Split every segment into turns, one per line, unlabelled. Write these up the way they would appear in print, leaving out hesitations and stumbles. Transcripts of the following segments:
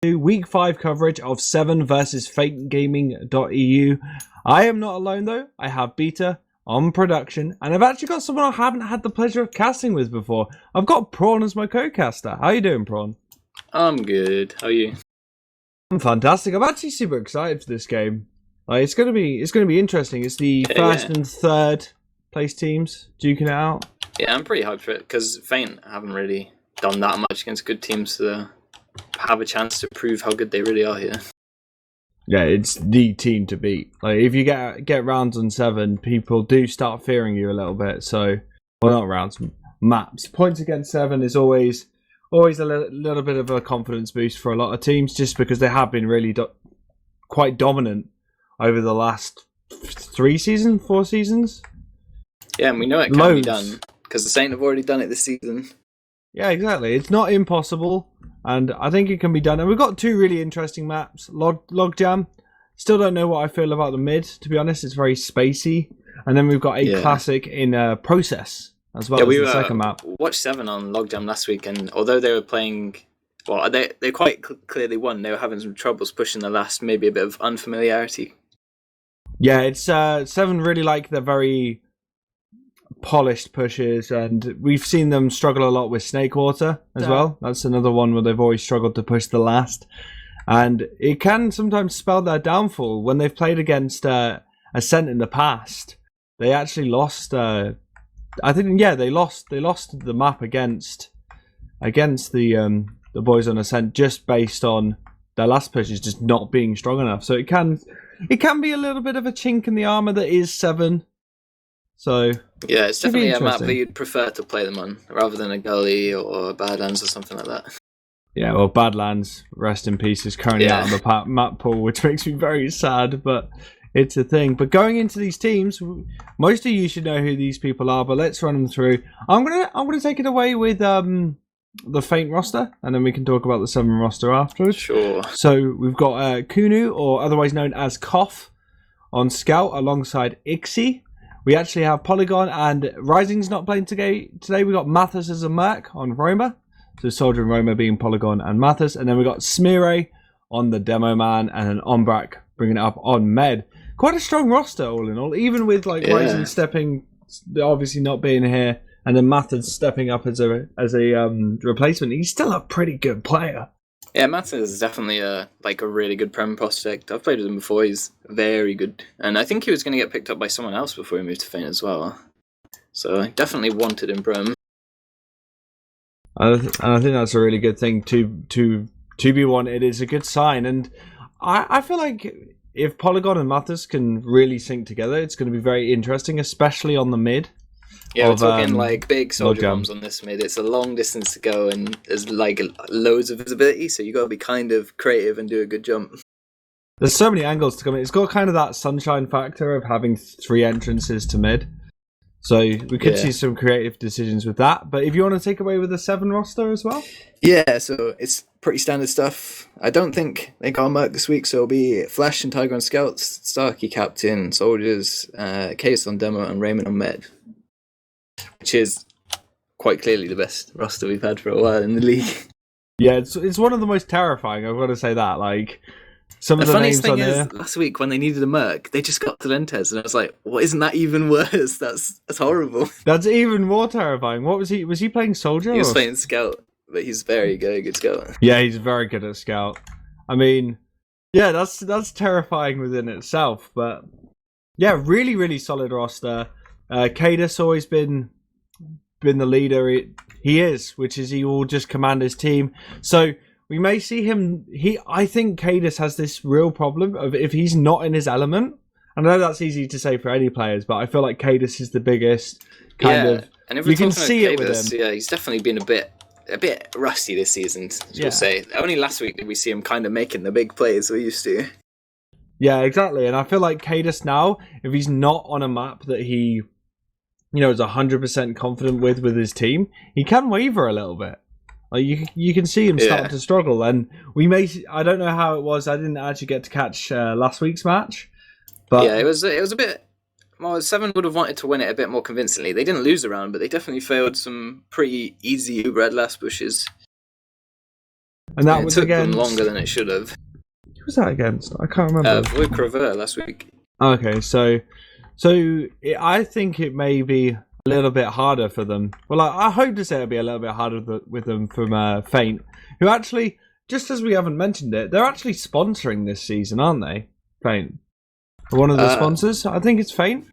Week 5 coverage of Se7en versus FateGaming.eu. I am not alone though. I have Beta on production, and I've actually got someone I haven't had the pleasure of casting with before. I've got Prawn as my co-caster. How you doing, Prawn?
I'm good. How are you?
I'm fantastic. I'm actually super excited for this game. It's gonna be interesting. It's the first and third place teams duking it out.
Yeah, I'm pretty hyped for it because Feint haven't really done that much against good teams to have a chance to prove how good they really are here.
Yeah, it's the team to beat. Like if you get rounds on Se7en, people do start fearing you a little bit. So, well, not rounds, maps. Points against Se7en is always a little bit of a confidence boost for a lot of teams, just because they have been really quite dominant over the last 4 seasons.
Yeah, and we know it can be done because the Saint have already done it this season.
Yeah, exactly. It's not impossible, and I think it can be done. And we've got 2 really interesting maps. Logjam. Still don't know what I feel about the mid, to be honest. It's very spacey. And then we've got a classic in Process as well as the second map.
Watched Se7en on Logjam last week, and although they were playing, well, they quite clearly won. They were having some troubles pushing the last, maybe a bit of unfamiliarity.
Yeah, it's Se7en really like the very polished pushes, and we've seen them struggle a lot with Snakewater as well. That's another one where they've always struggled to push the last, and it can sometimes spell their downfall. When they've played against Ascent in the past, they actually lost. I think they lost the map against the boys on Ascent just based on their last pushes just not being strong enough. So it can be a little bit of a chink in the armor that is Se7en. So
yeah, it's definitely a map that you'd prefer to play them on, rather than a gully or a Badlands or something like that.
Yeah, well, Badlands, rest in peace, is currently out of the map pool, which makes me very sad, but it's a thing. But going into these teams, most of you should know who these people are, but let's run them through. I'm gonna take it away with the Feint roster, and then we can talk about the Se7en roster afterwards.
Sure.
So we've got Kunu, or otherwise known as Koff, on Scout alongside Ixie. We actually have Polygon, and Rising's not playing today. We got Mathis as a Merc on Roma. So Soldier and Roma being Polygon and Mathis. And then we got Smire on the Demo Man, and an Ombrak bringing it up on Med. Quite a strong roster all in all, even with Rising stepping, obviously not being here, and then Mathis stepping up as a replacement. He's still a pretty good player.
Yeah, Mathis is definitely a really good Prem prospect. I've played with him before. He's very good. And I think he was going to get picked up by someone else before he moved to Feint as well. So I definitely wanted in Prem.
And I think that's a really good thing to be wanted. It's a good sign. And I feel like if Polygon and Mathis can really sync together, it's going to be very interesting, especially on the mid.
Yeah, we're talking big soldier bombs on this mid. It's a long distance to go, and there's loads of visibility, so you got to be kind of creative and do a good jump.
There's so many angles to come in. It's got kind of that sunshine factor of having 3 entrances to mid. So we could see some creative decisions with that. But if you want to take away with the Se7en roster as well? Yeah,
so it's pretty standard stuff. I don't think they got a Merc this week, so it'll be Flash and Tiger on Scouts, Starkey Captain, Soldiers, Case on Demo, and Raymond on Med. Which is quite clearly the best roster we've had for a while in the league.
Yeah, it's one of the most terrifying, I've got to say that. Some of the names on there.
Last week when they needed a Merc, they just got Talentes, and I was like, well, isn't that even worse? That's horrible.
That's even more terrifying. What was he? Was he playing Soldier?
He was playing Scout, but he's very good Scout.
Yeah, he's very good at Scout. I mean, yeah, that's terrifying within itself. But yeah, really, really solid roster. Cadus always been the leader. He is, which is he will just command his team. So we may see him. I think Cadus has this real problem of if he's not in his element. I know that's easy to say for any players, but I feel like Cadus is the biggest kind of.
And if you can see it with him. Yeah, he's definitely been a bit rusty this season. We'll say only last week did we see him kind of making the big plays we used to.
Yeah, exactly. And I feel like Cadus now, if he's not on a map that he is 100% confident with his team, he can waver a little bit. You can see him start to struggle, and I don't know how it was. I didn't actually get to catch last week's match, but
it was a bit. Well, Se7en would have wanted to win it a bit more convincingly. They didn't lose the round, but they definitely failed some pretty easy red last pushes.
And that
it
was
took
against...
them longer than it should have.
Who was that against? I can't remember.
Void Crever last week.
Okay, so I think it may be a little bit harder for them. Well, I hope to say it'll be a little bit harder with them from Feint, who actually, just as we haven't mentioned it, they're actually sponsoring this season, aren't they? Feint. One of the sponsors? I think it's Feint.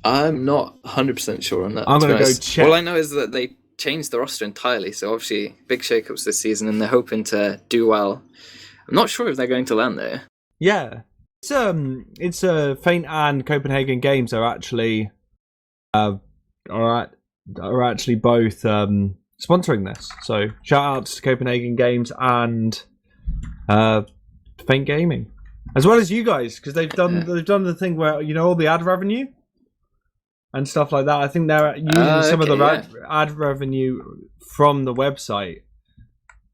I'm not 100% sure on that.
I'm going to go check.
All I know is that they changed the roster entirely, so obviously big shakeups this season, and they're hoping to do well. I'm not sure if they're going to land there.
Yeah. It's Feint and Copenhagen Games are actually are actually both sponsoring this. So shout outs to Copenhagen Games and Feint Gaming, as well as you guys, because they've done the thing where, you know, all the ad revenue and stuff like that. I think they're using some of the ad revenue from the website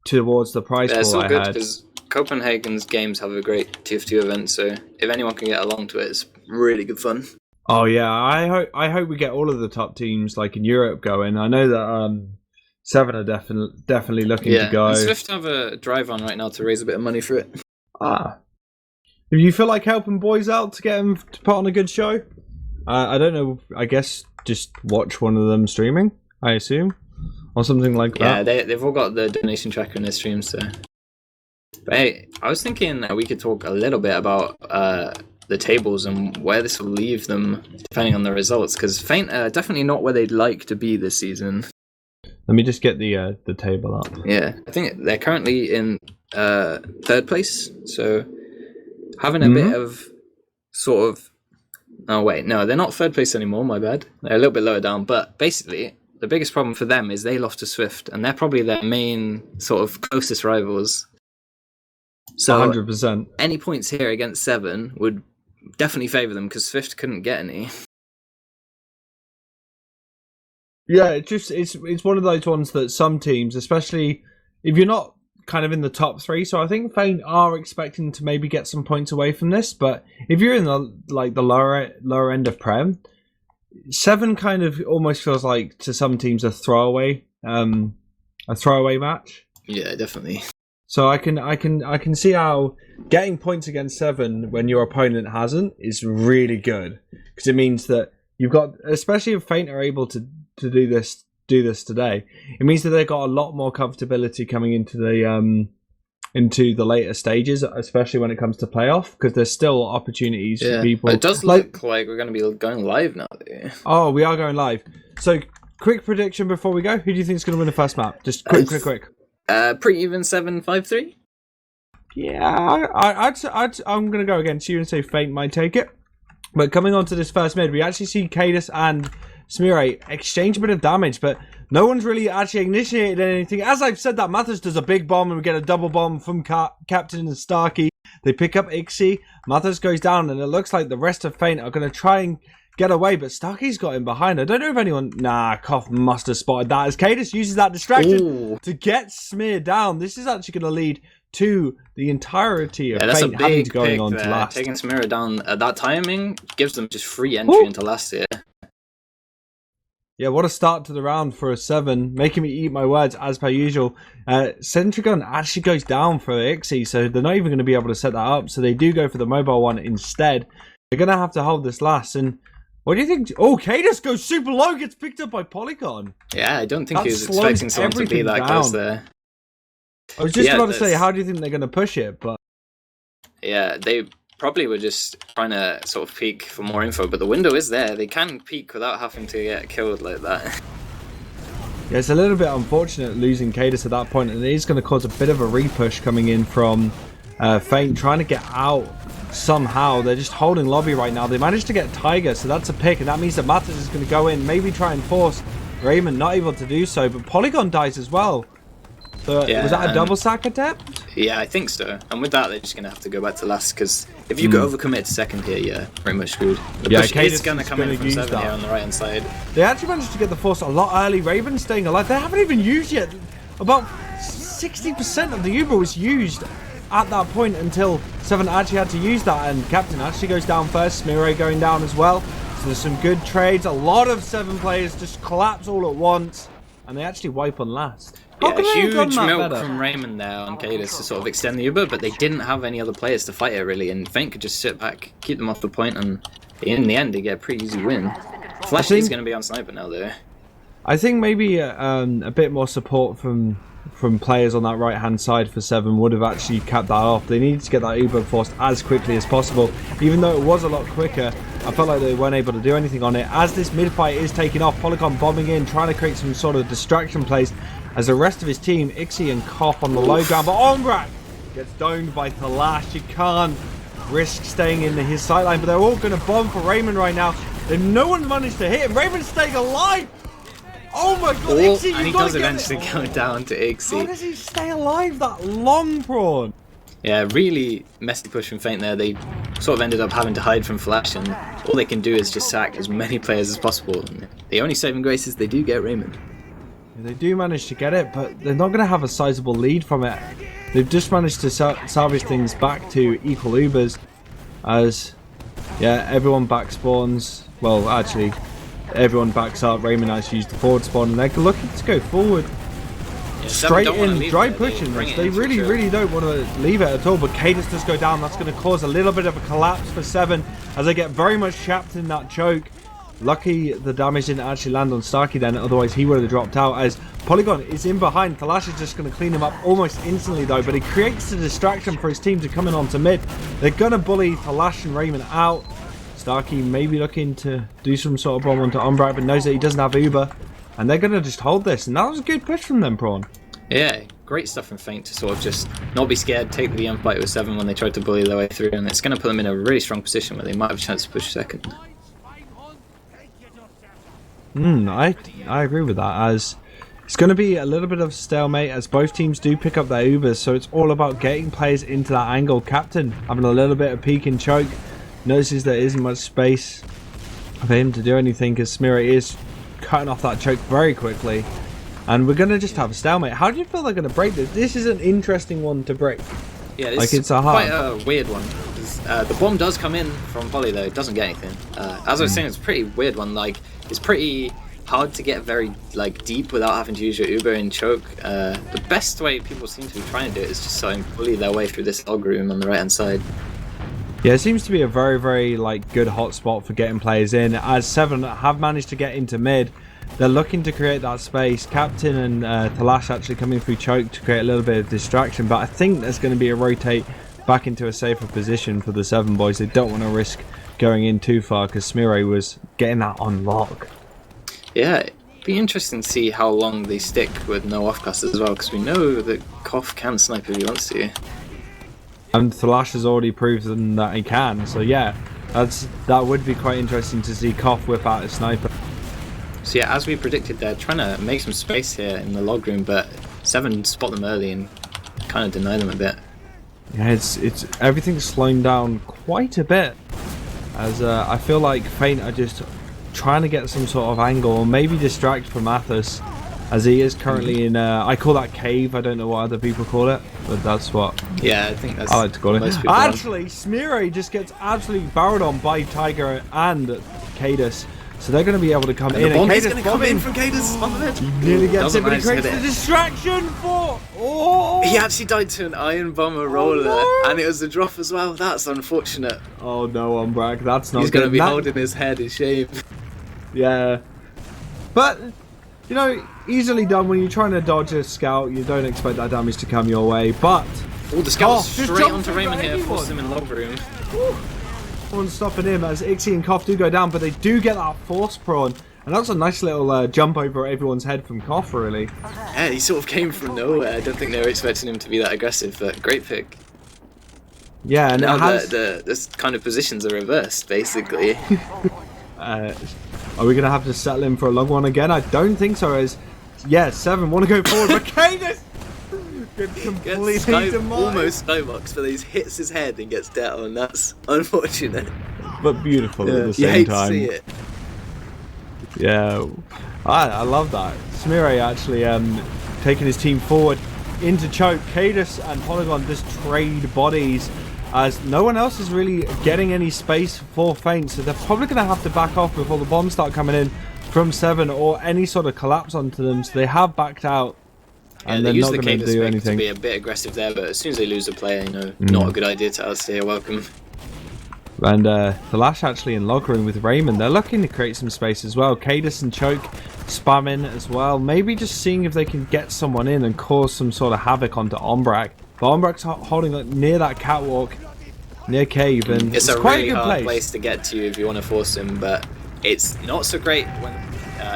towards the prize pool.
It's all
I
good
had.
because Copenhagen's games have a great TF2 event, so if anyone can get along to it, it's really good fun.
Oh yeah, I hope we get all of the top teams like in Europe going. I know that Se7en are definitely looking to go.
And Swift have a drive on right now to raise a bit of money for it.
If you feel like helping boys out to get them to put on a good show, I don't know. I guess just watch one of them streaming, I assume, or something like that.
Yeah, they've all got the donation tracker in their streams, so. But hey, I was thinking we could talk a little bit about the tables and where this will leave them depending on the results, because Feint are definitely not where they'd like to be this season.
Let me just get the table up.
Yeah, I think they're currently in third place, so having a bit of sort of... Oh wait, no, they're not third place anymore, my bad. They're a little bit lower down, but basically the biggest problem for them is they lost to Swift, and they're probably their main sort of closest rivals. So
100%.
Any points here against Se7en would definitely favour them because Swift couldn't get any.
Yeah, it's one of those ones that some teams, especially if you're not kind of in the top three, so I think Feint are expecting to maybe get some points away from this, but if you're in the lower end of Prem, Se7en kind of almost feels like to some teams a throwaway match.
Yeah, definitely.
So I can see how getting points against Se7en when your opponent hasn't is really good, because it means that you've got, especially if Feint are able to do this today, it means that they've got a lot more comfortability coming into the later stages, especially when it comes to playoff, because there's still opportunities for people.
But it does look like we're going to be going live now.
Oh, we are going live. So quick prediction before we go. Who do you think is going to win the first map? Just quick.
Pretty even 7-5-3.
Yeah, I'm going to go against you and say Feint might take it. But coming on to this first mid, we actually see Cadus and Se7en exchange a bit of damage, but no one's really actually initiated anything. As I've said, that Mathers does a big bomb, and we get a double bomb from Captain and Starkey. They pick up Ixie. Mathers goes down, and it looks like the rest of Feint are going to try and get away, but Starkey's got him behind. I don't know if anyone... Nah, Koff must have spotted that, as Cadus uses that distraction to get Se7en down. This is actually going to lead to the entirety of Feint having to go on to last.
Taking Se7en down at that timing gives them just free entry into last year.
Yeah, what a start to the round for a Se7en, making me eat my words as per usual. Centrigon actually goes down for Ixie, so they're not even going to be able to set that up, so they do go for the mobile one instead. They're going to have to hold this last, and what do you think? Oh, Cadus goes super low, gets picked up by Polygon.
Yeah, I don't think he was expecting someone to be that close there.
I was just about to say, how do you think they're going to push it? But
yeah, they probably were just trying to sort of peek for more info, but the window is there. They can peek without having to get killed like that.
Yeah, it's a little bit unfortunate losing Cadus at that point, and it is going to cause a bit of a repush coming in from Feint, trying to get out somehow. They're just holding lobby right now. They managed to get Tiger, so that's a pick, and that means that Mathers is going to go in, maybe try and force Raymond, not able to do so, but Polygon dies as well. So
yeah,
was that a double sack attempt?
Yeah, I think so. And with that, they're just going to have to go back to last, because if you go overcommit to second here, you're pretty much screwed. The push is going to come in from Se7en here on the right-hand side.
They actually managed to get the force a lot early. Raven staying alive. They haven't even used yet. About 60% of the Uber was used at that point until Se7en actually had to use that, and Captain actually goes down first. Se7en going down as well. So there's some good trades. A lot of Se7en players just collapse all at once, and they actually wipe on last. How could
Yeah,
they have done
huge
that
milk
better?
from Raymond there on Cadus to sort of extend the Uber, but they didn't have any other players to fight it really, and Feint could just sit back, keep them off the point, and in the end they get a pretty easy win. Flash is going to be on Sniper now though.
I think maybe a bit more support from players on that right hand side for Se7en would have actually capped that off. They needed to get that Uber forced as quickly as possible. Even though it was a lot quicker, I felt like they weren't able to do anything on it. As this mid fight is taking off, Polygon bombing in, trying to create some sort of distraction plays as the rest of his team, Ixie and Koff on the low ground. But Ombrak gets domed by Thalash. You can't risk staying in his sightline, but they're all going to bomb for Raymond right now. And no one managed to hit him. Raymond's staying alive. Oh my god, Ixie,
and he does eventually go down to Ixie.
How does he stay alive that long, Prawn?
Yeah, really messy push from Feint there. They sort of ended up having to hide from Flash, and all they can do is just sack as many players as possible. And the only saving grace is they do get Raymond.
They do manage to get it, but they're not going to have a sizable lead from it. They've just managed to salvage things back to equal Ubers as, yeah, everyone back spawns. Well, actually, everyone backs up. Raymond has used the forward spawn, and they're looking to go forward.
Yeah,
Straight in, dry
there.
pushing
They
this. They really, really don't want to leave it at all, but Cadus does go down. That's going to cause a little bit of a collapse for Se7en as they get very much trapped in that choke. Lucky the damage didn't actually land on Starkey then, otherwise he would have dropped out as Polygon is in behind. Thalash is just going to clean him up almost instantly though, but he creates a distraction for his team to come in onto mid. They're going to bully Thalash and Raymond out. Starkey may be looking to do some sort of bomb onto Umbrak, but knows that he doesn't have Uber. And they're going to just hold this, and that was a good push from them, Prawn.
Yeah, great stuff from Feint to sort of just not be scared, take the fight with Se7en when they tried to bully their way through, and it's going to put them in a really strong position where they might have a chance to push second.
I agree with that, as it's going to be a little bit of stalemate as both teams do pick up their Ubers, so it's all about getting players into that angle. Captain having a little bit of peek and choke, notices there isn't much space for him to do anything because Se7en is cutting off that choke very quickly, and we're going to just have a stalemate. How do you feel they're going to break this? This is an interesting one to break.
Yeah,
like it's
quite a weird one. The bomb does come in from Poly though, it doesn't get anything. As I was saying, it's a pretty weird one. Like, it's pretty hard to get very deep without having to use your Uber and choke. The best way people seem to be trying to do it is just so bully their way through this log room on the right hand side.
Yeah, it seems to be a very, very good hotspot for getting players in. As Se7en have managed to get into mid, they're looking to create that space. Captain and Thalash actually coming through choke to create a little bit of distraction, but I think there's going to be a rotate back into a safer position for the Se7en boys. They don't want to risk going in too far because Se7en was getting that on lock.
Yeah, it'd be interesting to see how long they stick with no offcast as well, because we know that Koff can snipe if he wants to.
And Thalash has already proven that he can, so yeah, that would be quite interesting to see Koff whip out a sniper.
So yeah, as we predicted, they're trying to make some space here in the log room, but Se7en spot them early and kind of deny them a bit.
Yeah, it's everything's slowing down quite a bit, as I feel like Feint are just trying to get some sort of angle or maybe distract from Athos, as he is currently in I call that cave. I don't know what other people call it, but that's what
I think that's
I like to call it.
most people
Actually, Se7en just gets absolutely barreled on by Tiger and Cadus, so they're going to be able to come in.
The bomb is
Cadus
going to come in from Cadus on the mid.
He nearly gets it, but he
manage to
creates
hit
the
it.
distraction for. Oh!
He actually died to an Iron Bomber roller,
no.
and it was a drop as well. That's unfortunate.
Oh no, Umbrak, that's not
He's
good.
going to be holding his head in shame.
Yeah, but you know, easily done when you're trying to dodge a scout. You don't expect that damage to come your way, but
Oh, the scout
just
straight
jumped
onto
over
Raymond here,
anyone.
forced him in log room.
Everyone's stopping him as Ixie and Koff do go down, but they do get that force prawn, and that's a nice little jump over everyone's head from Koff, really.
Yeah, he sort of came from nowhere. I don't think they were expecting him to be that aggressive, but great pick.
Yeah, and
Now
it has,
this kind of positions are reversed, basically.
are we going to have to settle in for a long one again? I don't think so, as yeah, Se7en want to go forward, but Cadus gets completely demolished.
Almost skybox, but he hits his head and gets down, and that's unfortunate.
But beautiful at the
You
same
hate
time.
to see it.
Yeah, I love that. Se7en actually taking his team forward into choke. Cadus and Polygon just trade bodies as no one else is really getting any space for Feint, so they're probably going to have to back off before the bombs start coming in from Se7en or any sort of collapse onto them, so they have backed out. and
they
they're
use
not
the
going to
Cadus
do
pick
anything.
to be a bit aggressive there, but as soon as they lose a player, not a good idea to outstay a welcome.
And the Lash actually in log room with Raymond. They're looking to create some space as well. Cadus and Choke spamming as well. Maybe just seeing if they can get someone in and cause some sort of havoc onto Ombrak. But Ombrak's holding like near that catwalk, near cave, and
It's a
quite
really
a good
hard place to get to if you want to force him, but it's not so great when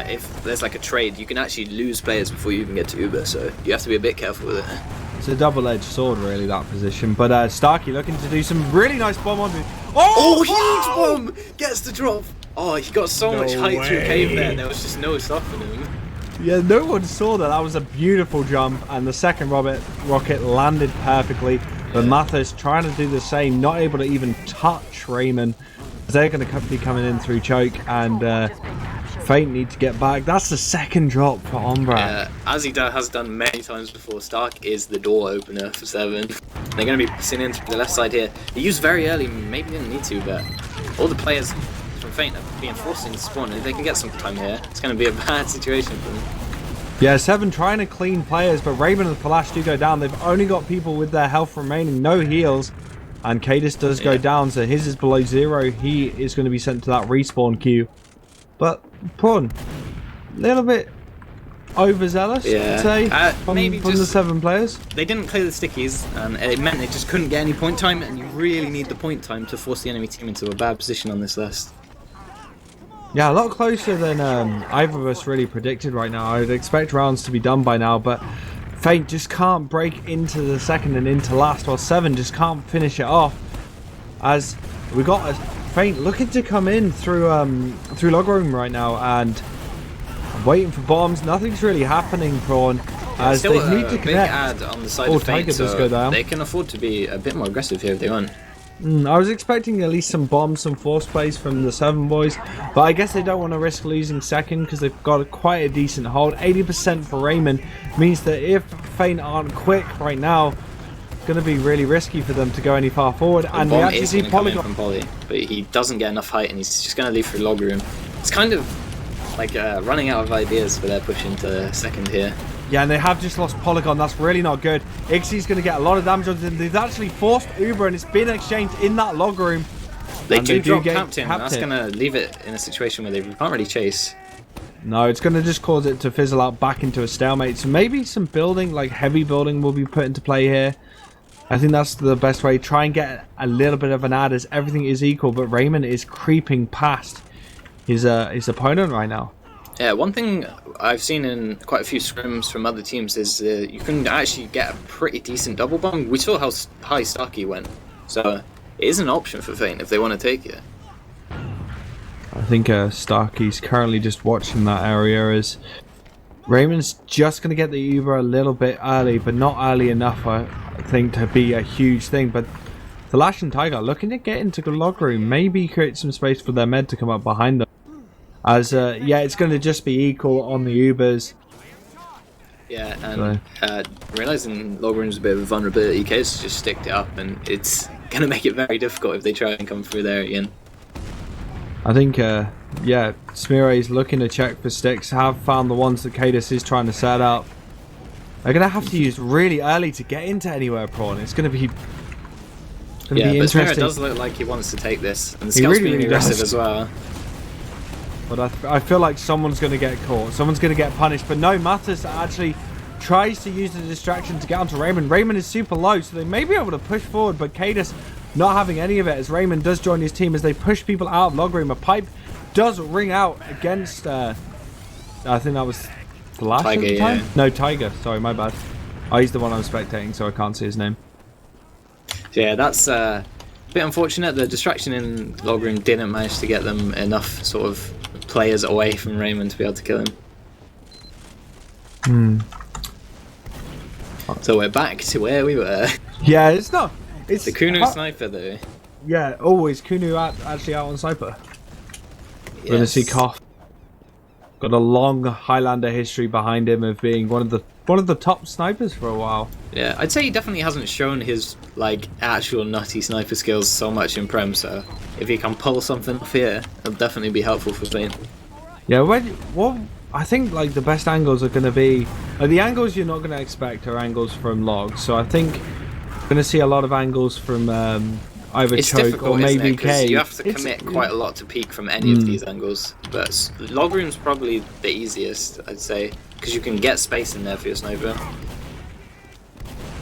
if there's like a trade. You can actually lose players before you even get to Uber, so you have to be a bit careful with it.
It's a double-edged sword, really, that position. But Starkey looking to do some really nice bomb onto.
Oh, huge bomb! Gets the drop. Oh, he got so much height through cave there. There was just no stopping him.
Yeah, no one saw that. That was a beautiful jump, and the second rocket landed perfectly. But Mathis trying to do the same, not able to even touch Raymond. They're going to be coming in through Choke, and Fate need to get back. That's the second drop for Ombrak.
As he has done many times before, Stark is the door opener for Se7en. They're going to be pressing in through the left side here. They used very early, maybe didn't need to, but all the players from Fate are being forced into spawn. If they can get some time here, it's going to be a bad situation for them.
Yeah, Se7en trying to clean players, but Raven and Palash do go down. They've only got people with their health remaining, no heals. And Cadus does go down, so his is below 0. He is going to be sent to that respawn queue. But Prawn, a little bit overzealous, I'd say, from the Se7en players.
They didn't clear the stickies, and it meant they just couldn't get any point time, and you really need the point time to force the enemy team into a bad position on this list.
Yeah, a lot closer than either of us really predicted right now. I would expect rounds to be done by now, but Fate just can't break into the second and into last, while Se7en just can't finish it off. As we got a Fate looking to come in through log room right now, and waiting for bombs. Nothing's really happening, Prawn, as they need to connect.
Big ad on the side of Fate,
Tiger does go down.
They can afford to be a bit more aggressive here if they want.
I was expecting at least some bombs, some force plays from the Se7en boys, but I guess they don't want to risk losing second because they've got quite a decent hold. 80% for Raymond means that if Fate aren't quick right now, it's going to be really risky for them to go any far forward. And we actually see Polygon
from Poly, but he doesn't get enough height, and he's just going to leave through log room. It's kind of like running out of ideas for their push into second here.
Yeah, and they have just lost Polygon. That's really not good. Ixie's going to get a lot of damage on them. They've actually forced Uber, and it's been exchanged in that log room.
They do drop Captain. That's going to leave it in a situation where they can't really chase.
No, it's going to just cause it to fizzle out back into a stalemate. So maybe some building, like heavy building, will be put into play here. I think that's the best way. Try and get a little bit of an ad as everything is equal, but Raymond is creeping past his opponent right now.
Yeah, one thing I've seen in quite a few scrims from other teams is you can actually get a pretty decent double bomb. We saw how high Starkey went, so it is an option for Fate if they want to take it.
I think Starkey's currently just watching that area as Raymond's just going to get the Uber a little bit early, but not early enough, I think, to be a huge thing. But the Lash and Tiger looking to get into the log room, maybe create some space for their med to come up behind them. As yeah, it's going to just be equal on the Ubers.
Yeah, and realizing log room's a bit of a vulnerability case, just sticked it up, and it's going to make it very difficult if they try and come through there again.
I think yeah, Smire is looking to check for sticks. Have found the ones that Cadus is trying to set up. They're going to have to use really early to get into anywhere, Prawn. It's going to be
but Smire does look like he wants to take this, and the Scout's being aggressive as well.
But I feel like someone's going to get caught. Someone's going to get punished. But no, Mathis actually tries to use the distraction to get onto Raymond. Raymond is super low, so they may be able to push forward. But Cadus not having any of it as Raymond does join his team as they push people out of log room. A pipe does ring out against... I think that was the last time?
Yeah.
No, Tiger. Sorry, my bad. Oh, he's the one I'm spectating, so I can't see his name.
Yeah, that's a bit unfortunate. The distraction in log room didn't manage to get them enough sort of players away from Raymond to be able to kill him. So we're back to where we were.
Yeah, it's not. It's
the Kunu sniper though.
Yeah, always Kunu actually out on sniper. Yes. We're gonna see Koff. Got a long Highlander history behind him of being one of the top snipers for a while.
Yeah, I'd say he definitely hasn't shown his like actual nutty sniper skills so much in Prem. So if he can pull something off here, it'll definitely be helpful for Fate.
Yeah, what I think like the best angles are going to be the angles you're not going to expect are angles from logs. So I think we're going to see a lot of angles from either
It's
choke
difficult,
or maybe
isn't it? 'Cause
cave.
you have to commit quite a lot to peek from any of these angles. But log room's probably the easiest, I'd say, because you can get space in there for your sniper.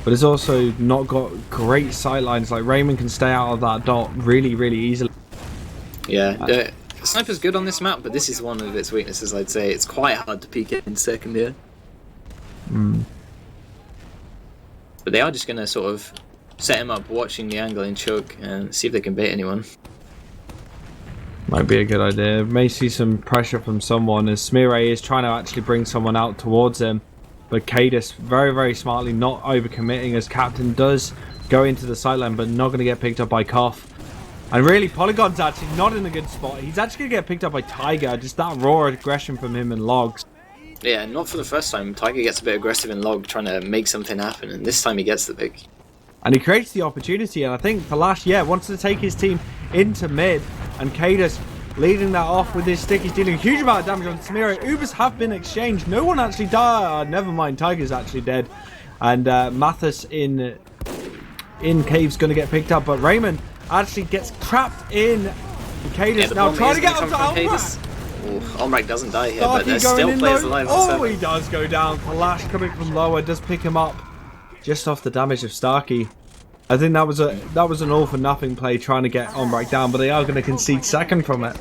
But it's also not got great sight lines. Like Raymond can stay out of that dot really, really easily.
Yeah, the sniper's good on this map, but this is one of its weaknesses, I'd say. It's quite hard to peek it in second here. But they are just going to sort of set him up watching the angle in choke and see if they can bait anyone.
Might be a good idea. May see some pressure from someone as Se7en is trying to actually bring someone out towards him. But Cadis very, very smartly not overcommitting as Captain does go into the sideline, but not going to get picked up by Koff. And really, Polygon's actually not in a good spot. He's actually going to get picked up by Tiger. Just that raw aggression from him and Logs.
Yeah, not for the first time. Tiger gets a bit aggressive in log, trying to make something happen, and this time he gets the pick.
And he creates the opportunity, and I think Falash, wants to take his team into mid, and Cadis leading that off with his stick. He's dealing a huge amount of damage on Se7en. Ubers have been exchanged. No one actually died. Never mind, Tiger's actually dead. And Mathis in cave's going to get picked up, but Raymond actually gets trapped in Cadis. Now trying to get up to Almrak.
Almrak doesn't die here,
Starkey
but there's still players alive on
Oh, he does go down. Falash coming from lower does pick him up just off the damage of Starkey. I think that was an all for nothing play trying to get Almrak down, but they are going to concede second from it.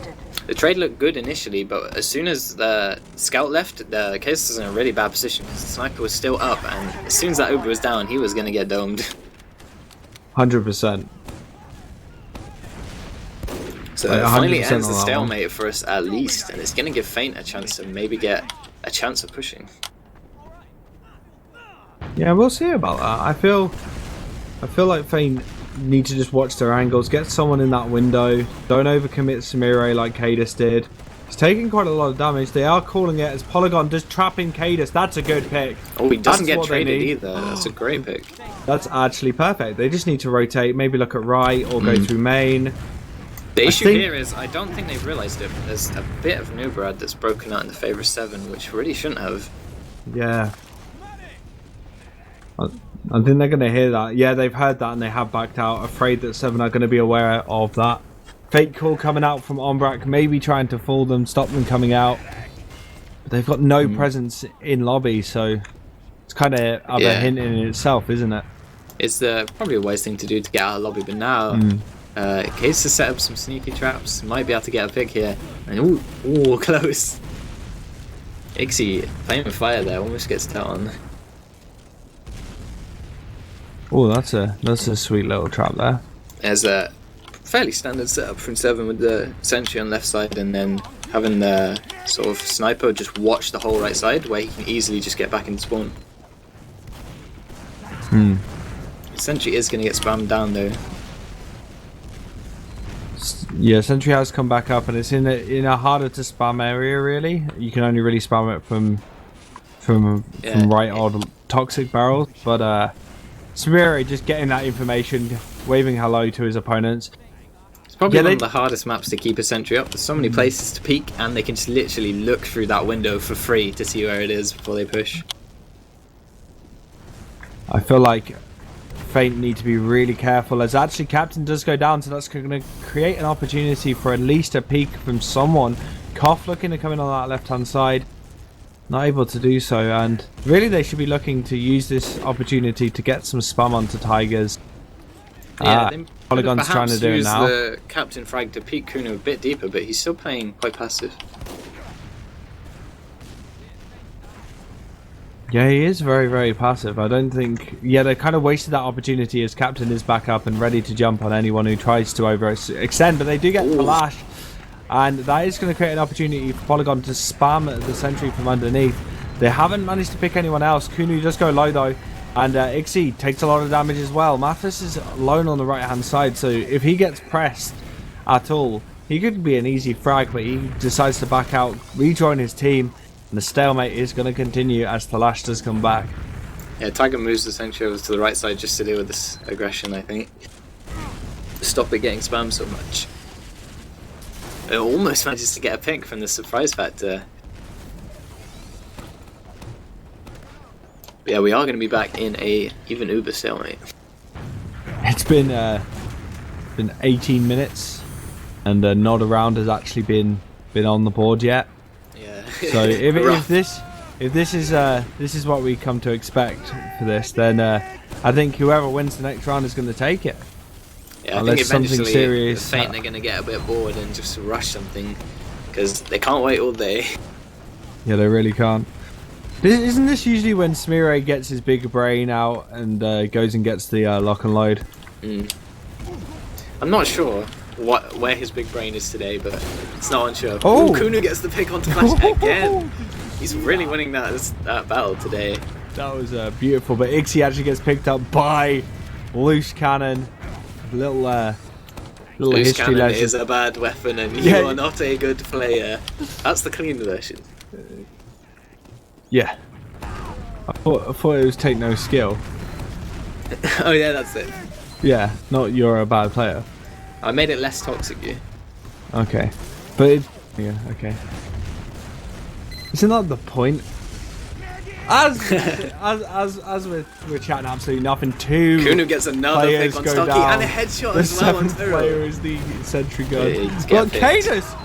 The trade looked good initially, but as soon as the scout left, the case was in a really bad position because the sniper was still up, and as soon as that Uber was down, he was going to get domed.
100%.
So it finally ends the stalemate for us at least, and it's going to give Feint a chance to maybe get a chance of pushing.
Yeah, we'll see about that. I feel like Feint need to just watch their angles, get someone in that window, don't overcommit Se7en like Cadis did. He's taking quite a lot of damage. They are calling it as Polygon just trapping Cadis. That's a good pick.
Oh, he doesn't get traded either. That's a great pick.
That's actually perfect. They just need to rotate, maybe look at right or go through main.
The issue here is I don't think they've realised it, but there's a bit of Nubrad that's broken out in the favour of Se7en, which really shouldn't have.
Yeah. I think they're going to hear that. Yeah, they've heard that and they have backed out, afraid that Se7en are going to be aware of that. Fake call coming out from Ombrak, maybe trying to fool them, stop them coming out. But they've got no presence in lobby, so it's kind of a hint in itself, isn't it?
It's probably a wise thing to do to get out of lobby, but now Case has set up some sneaky traps, might be able to get a pick here. And ooh, close. Ixie playing with fire there, almost gets down.
Oh, that's a sweet little trap there.
There's a fairly standard setup from Se7en with the sentry on left side, and then having the sort of sniper just watch the whole right side, where he can easily just get back into spawn. Sentry is going to get spammed down though.
Yeah, sentry has come back up, and it's in a harder to spam area. Really, you can only really spam it from right or the toxic barrels. But Se7en just getting that information, waving hello to his opponents.
It's probably one of the hardest maps to keep a sentry up. There's so many places to peek, and they can just literally look through that window for free to see where it is before they push.
I feel like Feint need to be really careful, as actually Captain does go down, so that's going to create an opportunity for at least a peek from someone. Koff looking to come in on that left hand side, not able to do so, and really they should be looking to use this opportunity to get some spam onto Tigers.
Yeah,
Polygon's trying to do it now.
The Captain frag to peek Kuno a bit deeper, but he's still playing quite passive.
Yeah, he is very, very passive. I don't think... Yeah, they kind of wasted that opportunity as Captain is back up and ready to jump on anyone who tries to overextend, but they do get Flash, and that is going to create an opportunity for Polygon to spam the sentry from underneath. They haven't managed to pick anyone else. Kunu does go low though, and Ixie takes a lot of damage as well. Mathis is alone on the right hand side, so if he gets pressed at all, he could be an easy frag, but he decides to back out, rejoin his team. And the stalemate is going to continue as Flash does come back.
Yeah, Tiger moves the sentry over to the right side just to deal with this aggression, I think. Stop it getting spammed so much. It almost manages to get a pick from the surprise factor. Yeah, we are going to be back in a even uber stalemate.
It's been 18 minutes, and not a round has actually been on the board yet.
Yeah.
So if this is what we come to expect for this, then I think whoever wins the next round is going to take it.
Yeah, I
Unless
think
something
eventually
serious
Fate are going to get a bit bored and just rush something, because they can't wait all day.
Yeah, they really can't. Isn't this usually when Smire gets his big brain out and goes and gets the lock and load?
I'm not sure where his big brain is today, but it's not unsure.
Oh!
Ooh, Kunu gets the pick onto Flash again. He's really winning that battle today.
That was beautiful, but Ixie actually gets picked up by Loose Cannon. Little
Loose
history
Cannon
lesson.
is a bad weapon, and you are not a good player. That's the clean version.
Yeah. I thought it was take no skill.
Oh yeah, that's it.
Yeah, not you're a bad player.
I made it less toxic, you.
Okay. But yeah, okay. Isn't that the point? As we're chatting absolutely nothing,
Kunu gets another pick on Stocky and a headshot as well on
The 7th
Zero.
player is the sentry gun.
Yeah,
But Cadus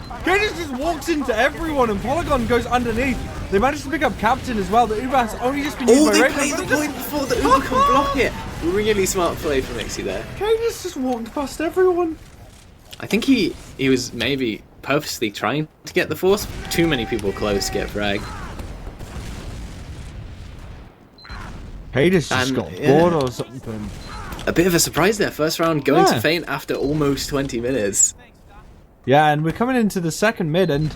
just walks into everyone and Polygon goes underneath. They managed to pick up Captain as well. The Uber has only just been used by
They
Raven,
played
but
the point before the Uber can block it. Really smart play from Ixie there.
Cadus just walked past everyone.
I think he was maybe purposely trying to get the force. Too many people close to get frag.
Cadus just got bored or something.
A bit of a surprise there. First round going to Feint after almost 20 minutes.
Yeah, and we're coming into the second mid, and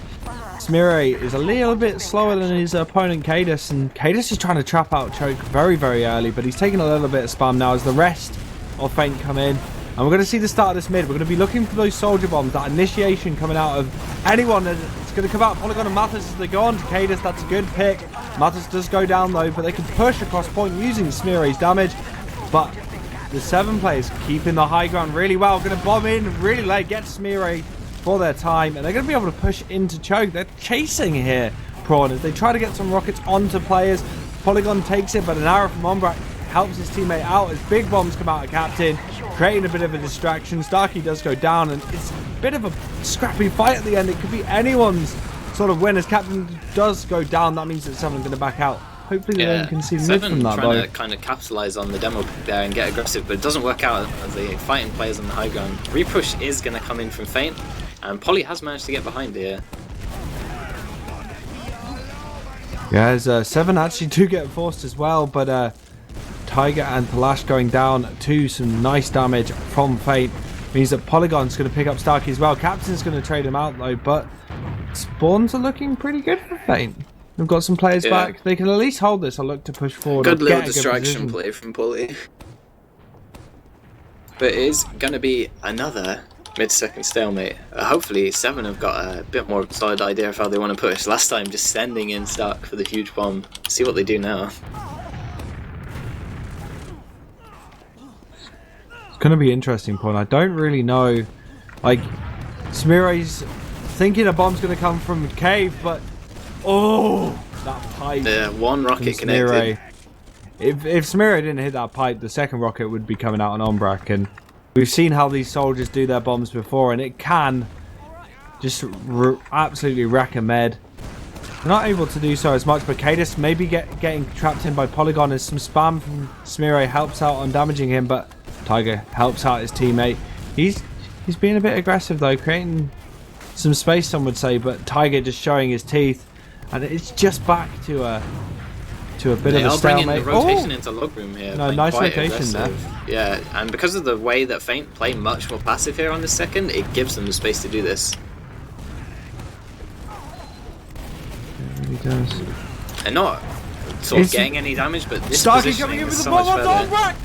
Smire is a little bit slower than his opponent Cadus, and Cadus is trying to trap out Choke very, very early, but he's taking a little bit of spam now as the rest of Feint come in. And we're going to see the start of this mid. We're going to be looking for those soldier bombs, that initiation coming out of anyone. It's going to come out Polygon and Mathis as they go on to Cadus. That's a good pick. Mathis does go down though, but they can push across point using Smire's damage. But the 7 players keeping the high ground really well. Going to bomb in really late, get Smire for their time, and they're going to be able to push into Choke. They're chasing here, Prawn, as they try to get some rockets onto players. Polygon takes it, but an arrow from Umbra helps his teammate out as big bombs come out of Captain, creating a bit of a distraction. Starkey does go down, and it's a bit of a scrappy fight at the end. It could be anyone's sort of win as Captain does go down. That means that 7 are going to back out. Hopefully they don't concede mid from that,
trying to kind of capitalize on the demo pick there and get aggressive, but it doesn't work out as they fighting players on the high ground. Repush is going to come in from Feint, and Polly has managed to get behind here.
Yeah, as 7 actually do get forced as well, but Tiger and Palash going down to some nice damage from Feint means that Polygon's going to pick up Starkey as well. Captain's going to trade him out though, but spawns are looking pretty good for Feint. They've got some players back. They can at least hold this or look to push forward.
Good little distraction play from Polly. But it is going to be another mid-second stalemate. Hopefully 7 have got a bit more solid idea of how they want to push. Last time just sending in Stark for the huge bomb. See what they do now.
It's going to be interesting, Paul. I don't really know. Like, Smire's thinking a bomb's going to come from the cave, but oh, that pipe.
Yeah, one rocket connected.
If Smire didn't hit that pipe, the second rocket would be coming out on Ombrak, and we've seen how these soldiers do their bombs before, and it can just absolutely wreck a med. They're not able to do so as much, but Cadus maybe getting trapped in by Polygon as some spam from Smire helps out on damaging him, but Tiger helps out his teammate. He's being a bit aggressive though, creating some space, some would say, but Tiger just showing his teeth, and it's just back to a bit of a stalemate.
The rotation into log room here.
No, nice rotation
aggressive there. Yeah, and because of the way that Feint play much more passive here on the second, it gives them the space to do this.
It really does.
And not sort of getting any damage, but this
Starkey coming in with the bomb on Ombrak!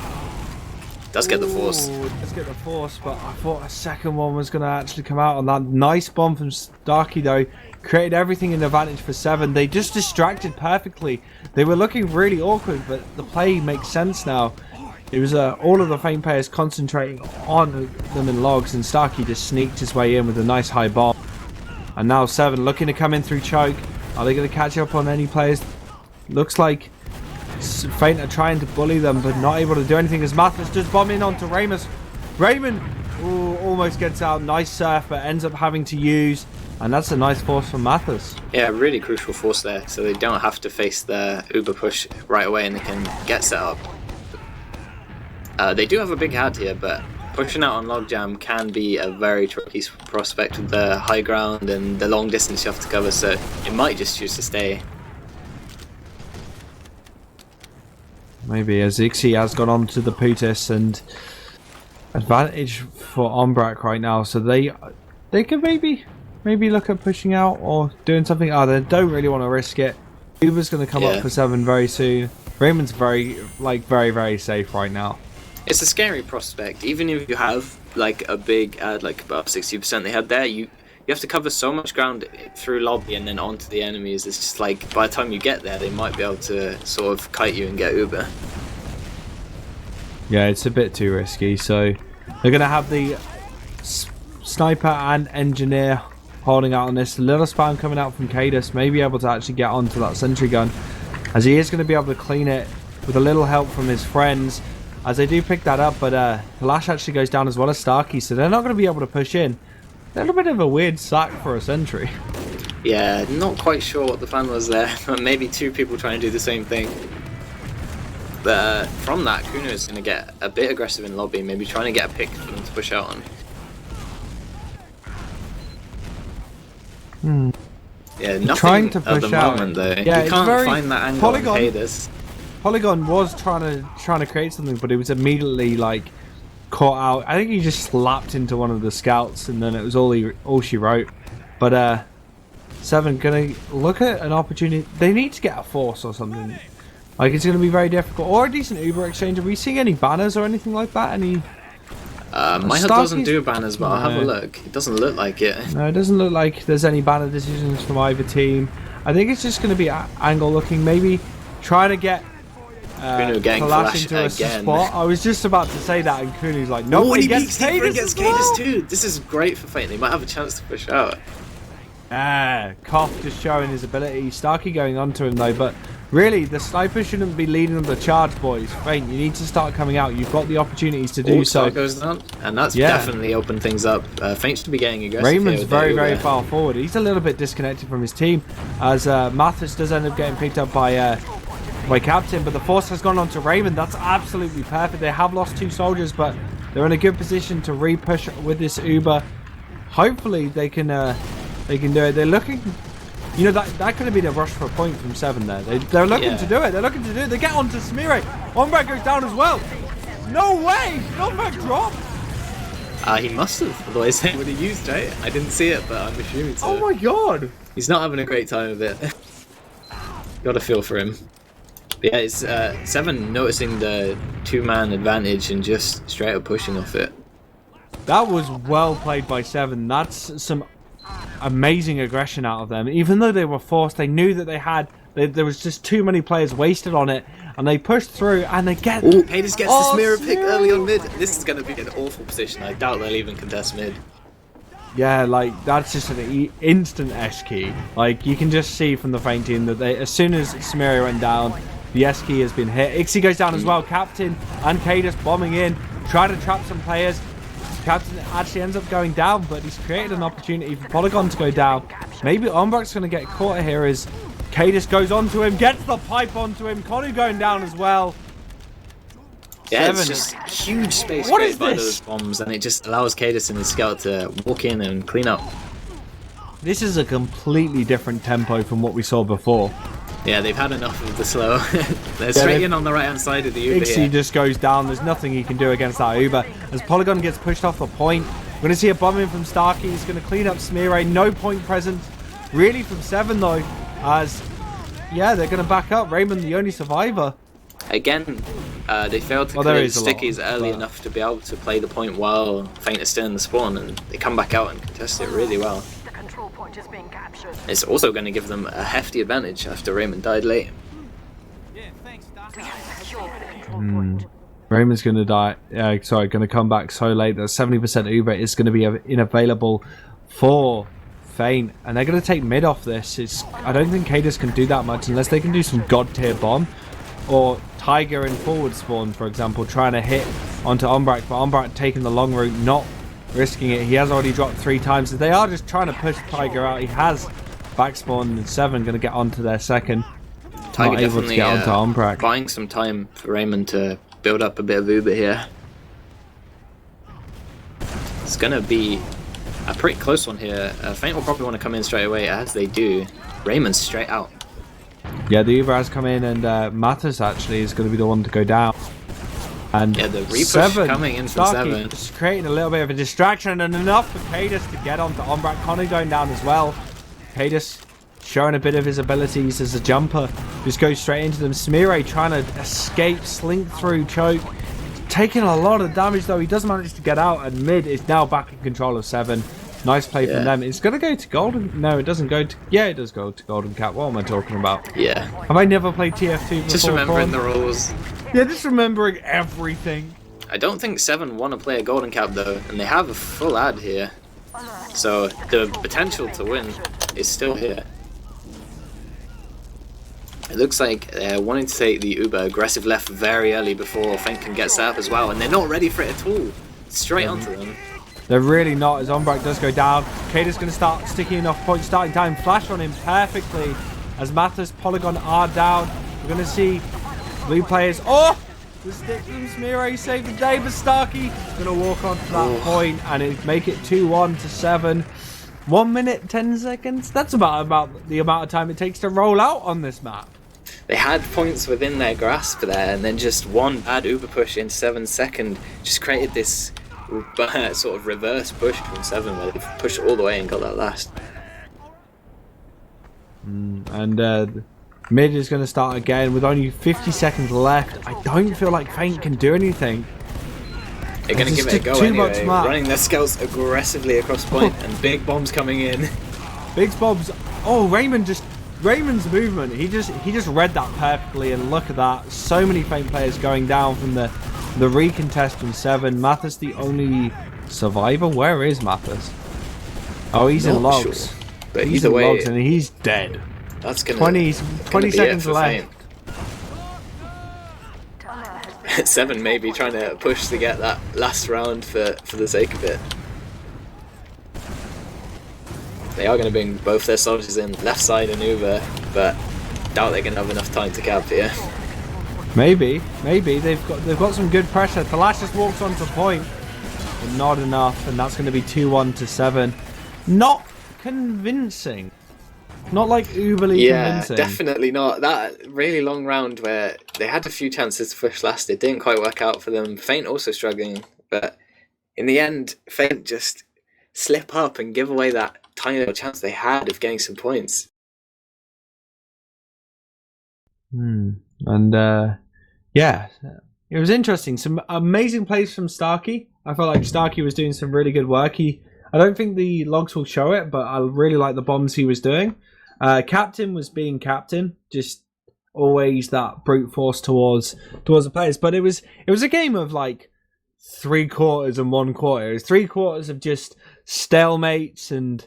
Does get the force.
Does get the force, but I thought a second one was going to actually come out on that. Nice bomb from Starkey though. Created everything in advantage for 7. They just distracted perfectly. They were looking really awkward, but the play makes sense now. It was all of the Feint players concentrating on them in logs, and Starkey just sneaked his way in with a nice high bomb. And now 7 looking to come in through choke. Are they going to catch up on any players? Looks like Feint are trying to bully them, but not able to do anything as Mathis just bomb in onto Ramus. Raymond almost gets out. Nice surf, but ends up having to use. And that's a nice force from Mathis.
Yeah, really crucial force there, so they don't have to face the Uber push right away and they can get set up. They do have a big hat here, but pushing out on Logjam can be a very tricky prospect with the high ground and the long distance you have to cover, so it might just choose to stay.
Maybe as Ixie has gone on to the Putis, and advantage for Ombrak right now, so they can maybe look at pushing out or doing something. They don't really want to risk it. Uber's going to come up for 7 very soon. Raymond's very safe right now.
It's a scary prospect. Even if you have like a big ad, like about 60% they had there, you have to cover so much ground through lobby and then onto the enemies. It's just like by the time you get there, they might be able to sort of kite you and get Uber.
Yeah, it's a bit too risky. So they're going to have the sniper and engineer holding out on this. Little spam coming out from Cadus, may be able to actually get onto that sentry gun, as he is going to be able to clean it with a little help from his friends, as they do pick that up. But Flash actually goes down as well as Starkey, so they're not going to be able to push in. A little bit of a weird sack for a sentry.
Yeah, not quite sure what the plan was there. Maybe 2 people trying to do the same thing. But from that, Kuno is going to get a bit aggressive in lobby, maybe trying to get a pick for them to push out on. Yeah, nothing
trying to push
at the
out.
moment though.
Yeah,
you can't find that angle
Polygon,
on Cadus.
Polygon was trying to create something, but it was immediately like caught out. I think he just slapped into one of the scouts, and then it was all she wrote. But Se7en gonna look at an opportunity. They need to get a force or something. Like, it's gonna be very difficult, or a decent Uber exchange. Are we seeing any banners or anything like that? Any?
My HUD doesn't do banners, but I'll have a look. It doesn't look like it.
No, it doesn't look like there's any banner decisions from either team. I think it's just going to be angle looking. Maybe trying to get Flash into a spot. I was just about to say that, and Kunu's like, no, he gets Cadus
too. This is great for Feint. They might have a chance to push out.
Koff just showing his ability. Starkey going onto him though, but really the sniper shouldn't be leading the charge, boys. Feint, you need to start coming out. You've got the opportunities to do so.
Goes down, and that's definitely opened things up. Feint should be getting aggressive.
Raymond's very far forward. He's a little bit disconnected from his team, as Mathis does end up getting picked up by Captain, but the force has gone on to Raymond. That's absolutely perfect. They have lost 2 soldiers, but they're in a good position to re-push with this Uber. Hopefully they can do it. They're looking, you know, that could have been a rush for a point from Se7en there. They're looking to do it. They're looking to do it. They get onto Smeare. Ombrak goes down as well. No way! Ombrak dropped.
He must have, otherwise they would have used it. I didn't see it, but I'm assuming so.
Oh my god!
He's not having a great time of it. Got a feel for him. But yeah, it's Se7en noticing the 2-man advantage and just straight up pushing off it.
That was well played by Se7en. That's some amazing aggression out of them. Even though they were forced, they knew that there was just too many players wasted on it, and they pushed through and they get.
Ooh, Cadus gets the Smeare pick early on mid. This is going to be an awful position. I doubt they'll even contest mid.
Yeah, like that's just an instant S key. Like you can just see from the Feint team that as soon as Smeare went down, the S key has been hit. Ixie goes down as well. Captain and Cadus bombing in, trying to trap some players. Captain actually ends up going down, but he's created an opportunity for Polygon to go down. Maybe Ombrak's going to get caught here as Cadus goes onto him, gets the pipe onto him. Konu going down as well.
Yeah, it's just huge space created by those bombs, and it just allows Cadus and his scout to walk in and clean up.
This is a completely different tempo from what we saw before.
Yeah, they've had enough of the slow. They're straight in on the right-hand side of the Uber.
Ixie just goes down. There's nothing he can do against that Uber. As Polygon gets pushed off the point, we're going to see a bomb in from Starkey. He's going to clean up Smeare. No point present, really, from Se7en, though. As, yeah, they're going to back up. Raymond, the only survivor.
Again, they failed to clear the stickies early enough to be able to play the point while Feint is still in the spawn, and they come back out and contest it really well. It's also going to give them a hefty advantage after Raymond died late.
Raymond's going to die. Going to come back so late that 70% Uber is going to be unavailable for Feint, and they're going to take mid off this. I don't think Cadus can do that much unless they can do some god tier bomb. or Tiger in forward spawn, for example, trying to hit onto Umbrak, but Umbrak taking the long route, not risking it. He has already dropped 3 times. So they are just trying to push Tiger out. He has back spawn, and Se7en going to get onto their second.
Tiger
not able to get onto Umbrak.
Buying some time for Raymond to build up a bit of Uber here. It's going to be a pretty close one here. Feint will probably want to come in straight away, as they do. Raymond's straight out.
Yeah, the Uber has come in, and Mathis actually is going to be the one to go down. And
yeah, the repush coming in from
Starkey
Se7en.
just creating a little bit of a distraction, and enough for Cadus to get onto Umbrak. Connor going down as well. Cadus showing a bit of his abilities as a jumper. Just goes straight into them. Smeare trying to escape, slink through, choke. Taking a lot of damage though. He does manage to get out, and mid is now back in control of Se7en. Nice play from them. It's going to go to Golden. No, it doesn't go to... Yeah, it does go to Golden Cap. What am I talking about?
Yeah.
Have I never played TF2 before?
Just remembering the rules.
Yeah, just remembering everything.
I don't think Se7en want to play a Golden Cap though, and they have a full ad here. So the potential to win is still here. It looks like they're wanting to take the Uber aggressive left very early before Feint can get set up as well, and they're not ready for it at all. Straight onto them.
They're really not, as Umbrak does go down. Kada's going to start sticking enough points starting time. Flash on him perfectly as Mathis, Polygon are down. We're going to see blue players. Oh! The stick from Smeare saved the day, but Starkey going to walk on to that point and it make it 2-1 to Se7en. 1 minute, 10 seconds. That's about the amount of time it takes to roll out on this map.
They had points within their grasp there, and then just one bad Uber push in Se7en's second just created this sort of reverse push from Se7en where they pushed all the way and got that last.
And mid is going to start again with only 50 seconds left. I don't feel like Feint can do anything.
They're going to give it a go anyway, running their scouts aggressively across point and big bombs coming in.
Big bombs. Oh, Raymond's movement. He just read that perfectly, and look at that. So many Feint players going down from the recontest from Se7en. Mathis the only survivor. Where is Mathis? Oh, he's in logs.
Sure. But
he's
either
in
way,
logs and he's dead.
That's gonna
20 seconds left.
Se7en may be trying to push to get that last round for the sake of it. They are going to bring both their soldiers in, left side and Uber, but doubt they're going to have enough time to cap here.
Maybe they've got some good pressure. Talash just walks onto point, but not enough, and that's going to be 2-1 to Se7en. Not convincing. Not like uberly convincing.
Yeah, definitely not. That really long round where they had a few chances to push last, it didn't quite work out for them. Feint also struggling, but in the end, Feint just slip up and give away that tiny little chance they had of getting some points.
And yeah, it was interesting. Some amazing plays from Starkey. I felt like Starkey was doing some really good work. I don't think the logs will show it, but I really like the bombs he was doing. Captain was being captain, just always that brute force towards the players. But it was a game of like 3 quarters and 1 quarter. It was 3 quarters of just stalemates and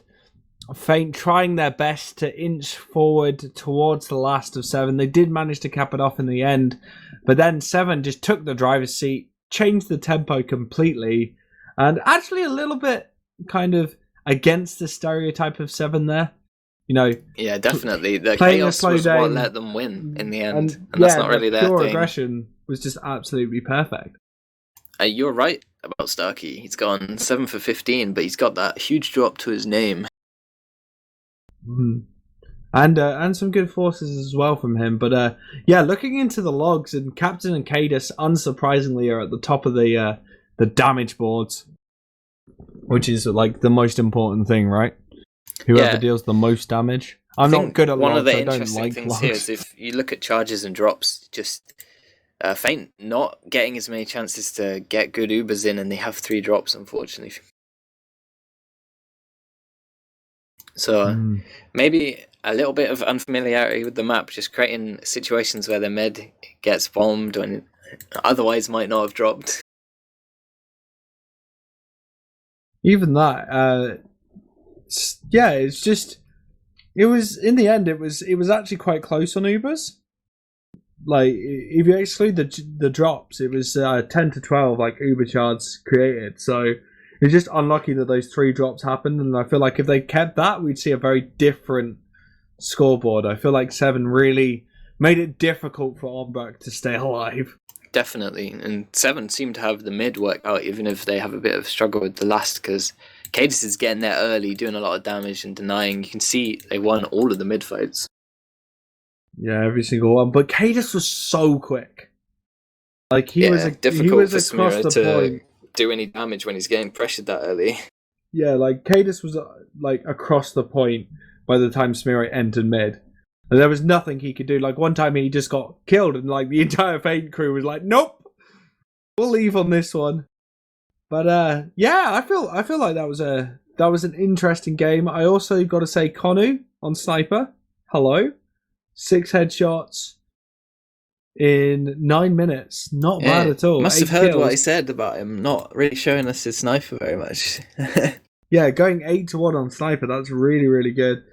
Feint trying their best to inch forward towards the last of Se7en. They did manage to cap it off in the end, but then Se7en just took the driver's seat, changed the tempo completely, and actually a little bit kind of against the stereotype of Se7en there. You know, yeah,
definitely. The chaos was what let them win in the end, and that's not really their
pure
thing.
Aggression was just absolutely perfect.
You're right about Starkey. He's gone 7 for 15, but he's got that huge drop to his name.
And some good forces as well from him. But yeah, looking into the logs, and Captain and Cadus, unsurprisingly, are at the top of the damage boards, which is like the most important thing, right? Whoever deals the most damage. I'm not good at logs. One of the interesting things here is if you look at charges and drops, just Feint not getting as many chances to get good Ubers in, and they have 3 drops, unfortunately. So maybe a little bit of unfamiliarity with the map, just creating situations where the med gets bombed when otherwise might not have dropped. Even that, yeah, it's just, it was, in the end, it was actually quite close on Ubers. like if you exclude the drops, it was 10 to 12 like Uber shards created. So it's just unlucky that those 3 drops happened, and I feel like if they kept that, we'd see a very different scoreboard. I feel like Se7en really made it difficult for Ombrak to stay alive.
Definitely, and Se7en seem to have the mid work out, even if they have a bit of struggle with the last, because Cadis is getting there early, doing a lot of damage and denying. You can see they won all of the mid fights.
Yeah, every single one. But Cadis was so quick. Like he was
difficult for
across
Samira
the
to
point.
do any damage when he's getting pressured that early.
Yeah, like Cadis was like across the point by the time Smearite entered mid. And there was nothing he could do. Like one time he just got killed and like the entire Fate crew was like, nope, we'll leave on this one. But yeah, I feel like that was an interesting game. I also got to say Konu on Sniper. Hello. 6 headshots in 9 minutes. Not bad at all.
Must have
8
heard
kills.
what I said about him not really showing us his sniper very much.
Yeah, going 8-1 on Sniper, that's really, really good.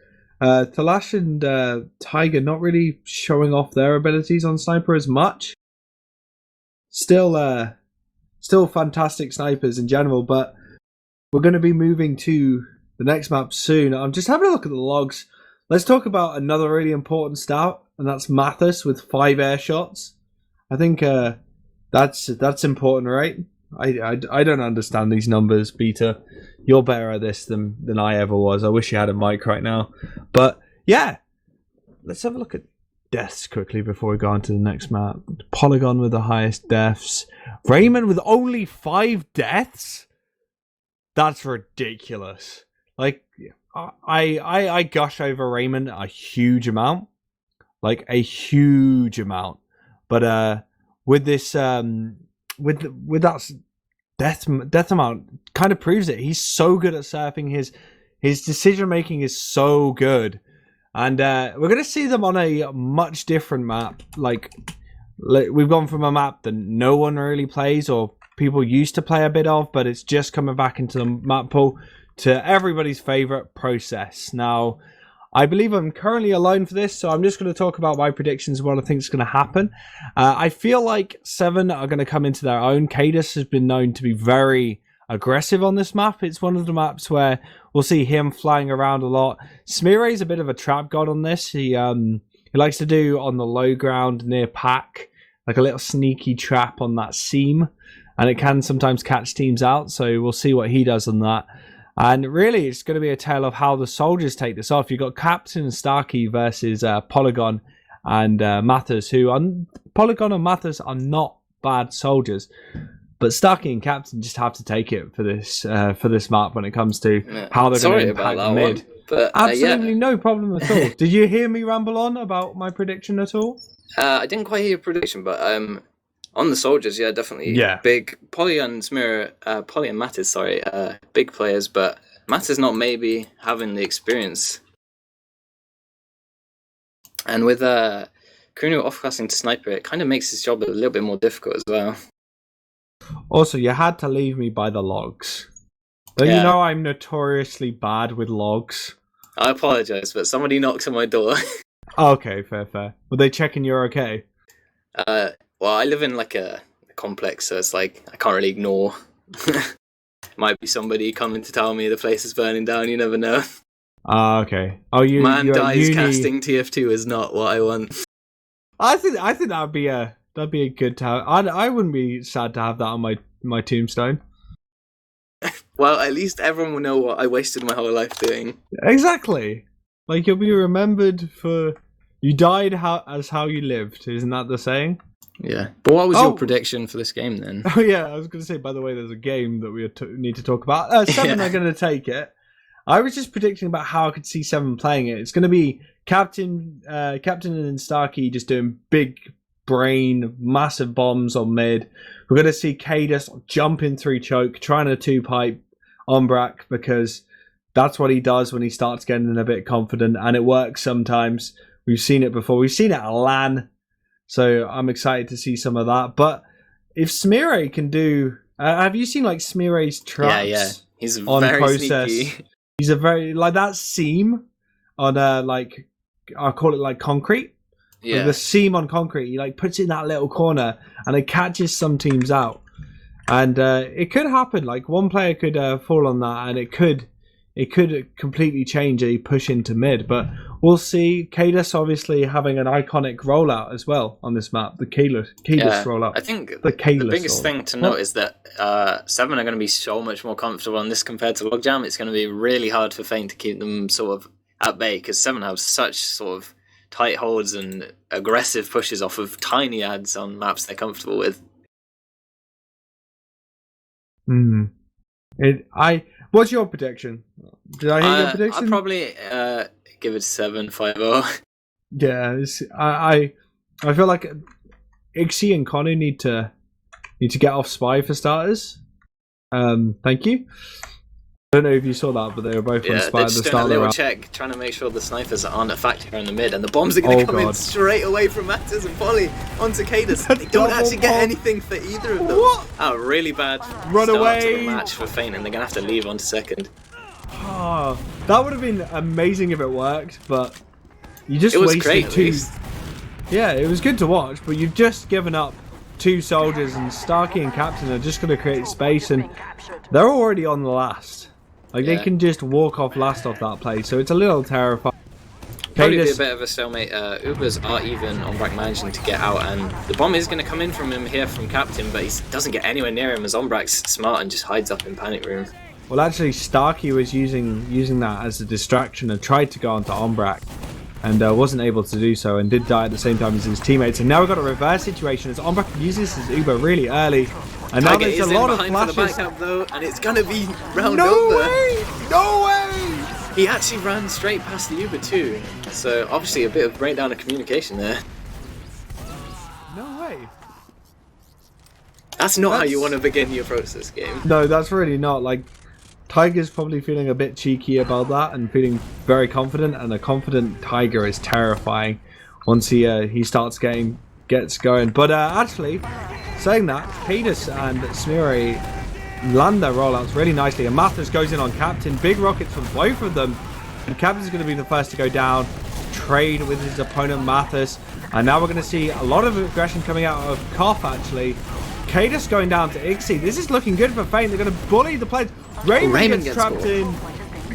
Talash and Tiger not really showing off their abilities on Sniper as much. Still fantastic snipers in general, but we're going to be moving to the next map soon. I'm just having a look at the logs. Let's talk about another really important stat, and that's Mathis with 5 air shots. I think that's important, right? I don't understand these numbers, Beta. You're better at this than I ever was. I wish you had a mic right now. But yeah, let's have a look at deaths quickly before we go on to the next map. Polygon with the highest deaths. Raymond with only 5 deaths? That's ridiculous. Like, I gush over Raymond a huge amount. Like, a huge amount. But with this, with that death amount, kind of proves it. He's so good at surfing. His decision making is so good. And we're going to see them on a much different map. Like, we've gone from a map that no one really plays or people used to play a bit of, but it's just coming back into the map pool, to everybody's favorite Process. Now, I believe I'm currently alone for this, so I'm just going to talk about my predictions of what I think is going to happen. I feel like Se7en are going to come into their own. Cadis has been known to be very aggressive on this map. It's one of the maps where we'll see him flying around a lot. Smeare's a bit of a trap god on this. He likes to do on the low ground near pack, like a little sneaky trap on that seam, and it can sometimes catch teams out, so we'll see what he does on that. And really, it's going to be a tale of how the soldiers take this off. You've got Captain and Starkey versus Polygon and Mathis, who Polygon and Mathis are not bad soldiers, but Starkey and Captain just have to take it for this map when it comes to how they're going to impact the mid.
But,
absolutely no problem at all. Did you hear me ramble on about my prediction at all?
I didn't quite hear your prediction, but on the soldiers, yeah, definitely.
Yeah.
Big Poly and Mattis, big players, but Mattis not maybe having the experience. And with Kuno offcasting to Sniper, it kind of makes his job a little bit more difficult as well.
Also, you had to leave me by the logs. Don't you know I'm notoriously bad with logs?
I apologize, but somebody knocked on my door.
Okay, fair. Were they checking you're okay?
Well, I live in like a complex, so it's like I can't really ignore. Might be somebody coming to tell me the place is burning down. You never know.
Okay. Oh,
Man dies casting TF2 is not what I want.
I think that'd be a good to have. I wouldn't be sad to have that on my tombstone.
Well, at least everyone will know what I wasted my whole life doing.
Exactly. Like, you'll be remembered for you died as how you lived. Isn't that the saying?
Yeah. But what was your prediction for this game then?
Oh yeah, I was going to say, by the way, there's a game that we need to talk about. Se7en are going to take it. I was just predicting about how I could see Se7en playing it. It's going to be Captain and Starkey just doing big brain, massive bombs on mid. We're going to see Cadis jumping through choke, trying to 2-pipe Ombrak, because that's what he does when he starts getting a bit confident, and it works sometimes. We've seen it before. We've seen it at LAN. So I'm excited to see some of that. But if Smeare can do... have you seen like Smeare's traps?
Yeah. He's
on
very
Process?
sneaky.
He's a very... Like that seam on like... I'll call it like concrete.
Yeah.
Like the seam on concrete, he like puts it in that little corner and it catches some teams out. And it could happen. Like one player could fall on that, and it could completely change a push into mid. But we'll see. Cadus obviously having an iconic rollout as well on this map. The Cadus rollout.
I think
the
biggest thing to note is that Se7en are going to be so much more comfortable on this compared to Logjam. It's going to be really hard for Feint to keep them sort of at bay, because Se7en have such sort of tight holds and aggressive pushes off of tiny ads on maps they're comfortable with.
What's your prediction? Did I hear your prediction?
I'd probably give it 7-5-0.
Yeah, I feel like Ixie and Konu need to get off Spy for starters. Thank you. I don't know if you saw that, but they were both on Spy at the start of the round.
They're just doing a little check, trying to make sure the snipers aren't a factor in the mid, and the bombs are going to come in straight away from Matters and Polly onto Cadus. They don't actually get anything for either of them. What? A really bad start to the match for Feint, and they're going to have to leave on to second.
Oh, that would have been amazing if it worked, but you just wasted
great,
two. Yeah, it was good to watch, but you've just given up 2 soldiers, and Starkey and Captain are just going to create space, and they're already on the last. Like, they can just walk off last off that play, so it's a little terrifying.
Probably be a bit of a stalemate. Ubers are even on Ombrak managing to get out, and the bomb is going to come in from him here from Captain, but he doesn't get anywhere near him as Ombrak's smart and just hides up in panic room.
Well, actually, Starkey was using that as a distraction and tried to go onto Ombrak, and wasn't able to do so, and did die at the same time as his teammates. And now we've got a reverse situation as Ombrak uses his Uber really early. And now there's a lot of flashes.
For the backup, though, and it's going to be round
over.
No
way! No way!
He actually ran straight past the Uber too. So obviously a bit of breakdown of communication there.
No way.
That's not how you want to begin your approach this game.
No, that's really not. Like, Tiger's probably feeling a bit cheeky about that and feeling very confident, and a confident Tiger is terrifying once he starts gets going. But actually, saying that, Cadus and Smiri land their rollouts really nicely, and Mathers goes in on Captain. Big rockets from both of them, and Captain's going to be the first to go down, trade with his opponent Mathers, and now we're going to see a lot of aggression coming out of Koff actually. Cadus going down to Ixie. This is looking good for Feint. They're going to bully the players. Raymond gets trapped in.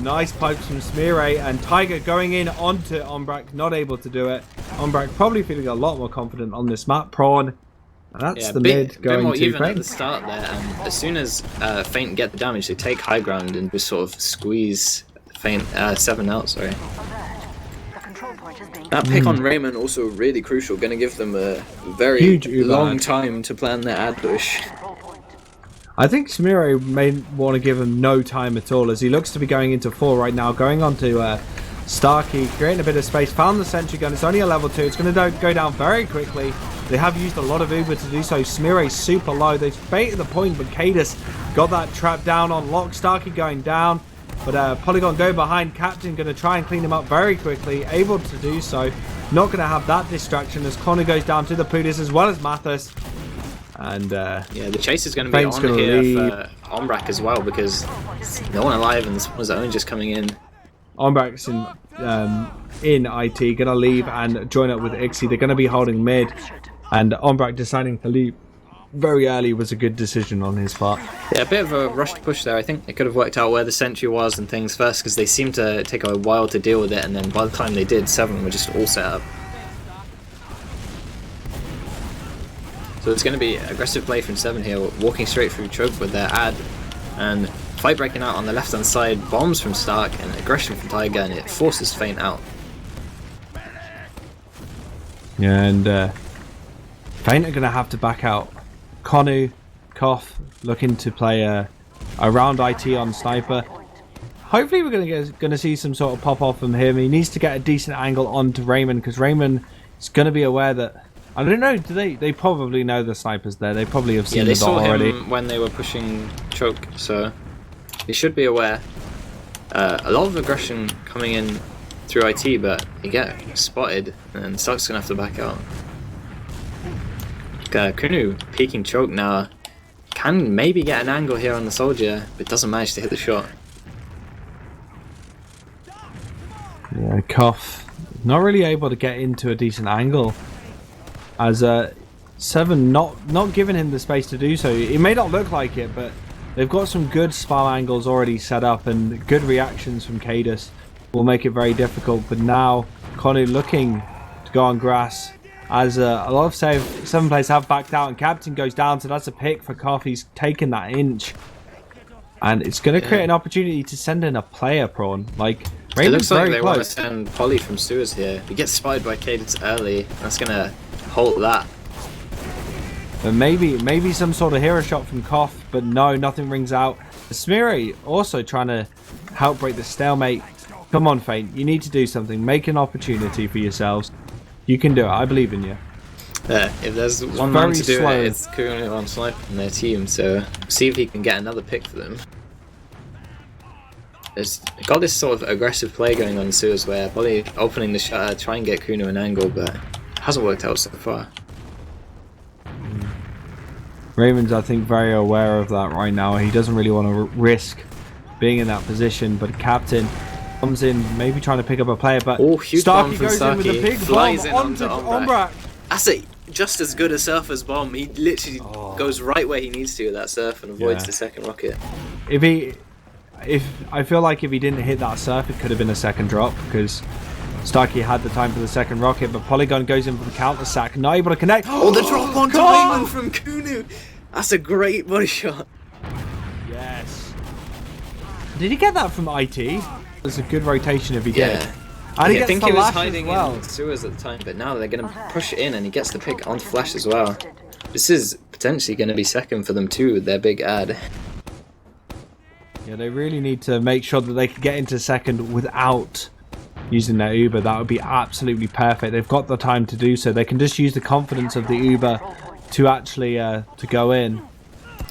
Nice pipes from Smiri, and Tiger going in onto Ombrak, not able to do it. Ombrak probably feeling a lot more confident on this map. Prawn. And that's the mid going
more
to
even
Feint.
At the start there, and as soon as Feint get the damage, they take high ground and just sort of squeeze Feint Se7en out. Sorry. That pick on Raymond also really crucial. Going to give them a very long time to plan their ad push.
I think Smiri may want to give him no time at all, as he looks to be going into 4 right now, going on to Starkey, creating a bit of space, found the sentry gun. It's only a level 2. It's going to go down very quickly. They have used a lot of Uber to do so. Smiri's super low. They've baited the point, but Cadus got that trap down on lock. Starkey going down, but Polygon go behind Captain, going to try and clean him up very quickly, able to do so. Not going to have that distraction as Connor goes down to the Pudis as well as Mathis. And
yeah, the chase is going to be on here for Ombrak as well, because no one alive and this was only just coming in.
Ombrak's in IT, going to leave and join up with Ixie. They're going to be holding mid, and Ombrak deciding to leave very early was a good decision on his part.
Yeah, a bit of a rushed push there. I think they could have worked out where the sentry was and things first, because they seemed to take a while to deal with it, and then by the time they did, Se7en were just all set up. So it's going to be aggressive play from Se7en here, walking straight through choke with their ad, and fight breaking out on the left hand side, bombs from Stark and aggression from Tiger, and it forces Feint out.
Yeah, and Feint are going to have to back out. Konu, Koff looking to play around IT on Sniper. Hopefully we're going to see some sort of pop off from him. He needs to get a decent angle onto Raymond, because Raymond is going to be aware that, I don't know, do they probably know the Sniper's there. They probably have seen the dot already. Yeah, they saw
him when they were pushing choke, so he should be aware. A lot of aggression coming in through IT, but you get spotted and Stark's going to have to back out. Kunu peeking choke now. Can maybe get an angle here on the soldier, but doesn't manage to hit the shot.
Yeah, Koff Not really able to get into a decent angle. As Se7en not giving him the space to do so. It may not look like it, but they've got some good spam angles already set up, and good reactions from Cadus will make it very difficult. But now Konu looking to go on grass, as a lot of Se7en players have backed out, and Captain goes down, so that's a pick for Koff. He's taken that inch, and it's going to create an opportunity to send in a player, Prawn. Like,
it looks like they want to
close.
send Polly from sewers here. He gets spied by Cadence early. That's going to halt that.
But maybe some sort of hero shot from Koff, but no, nothing rings out. Se7en also trying to help break the stalemate. Come on, Feint, you need to do something. Make an opportunity for yourselves. You can do it. I believe in you.
If there's one man to do it, it's currently on Sniper on their team, so see if he can get another pick for them. There's got this sort of aggressive play going on in sewers where Polly opening the shutter, try and get Kuno an angle, but it hasn't worked out so far.
Raymond's, I think, very aware of that right now. He doesn't really want to risk being in that position, but Captain comes in, maybe trying to pick up a player, but Starkey goes in with a big bomb onto Ombrak.
That's just as good a Surfer's bomb. He literally goes right where he needs to with that Surf and avoids the second rocket.
If I feel like if he didn't hit that Surf, it could have been a second drop, because Starkey had the time for the second rocket, but Polygon goes in for the counter sack, not able to connect.
Oh, the drop onto Raymond from Kunu! That's a great body shot.
Yes. Did he get that from IT? There's a good rotation if he did. And
I think he was hiding in sewers at the time, but now they're going to push it in and he gets the pick onto Flash as well. This is potentially going to be second for them too with their big ad.
Yeah, they really need to make sure that they can get into second without using their Uber. That would be absolutely perfect. They've got the time to do so. They can just use the confidence of the Uber to actually to go in.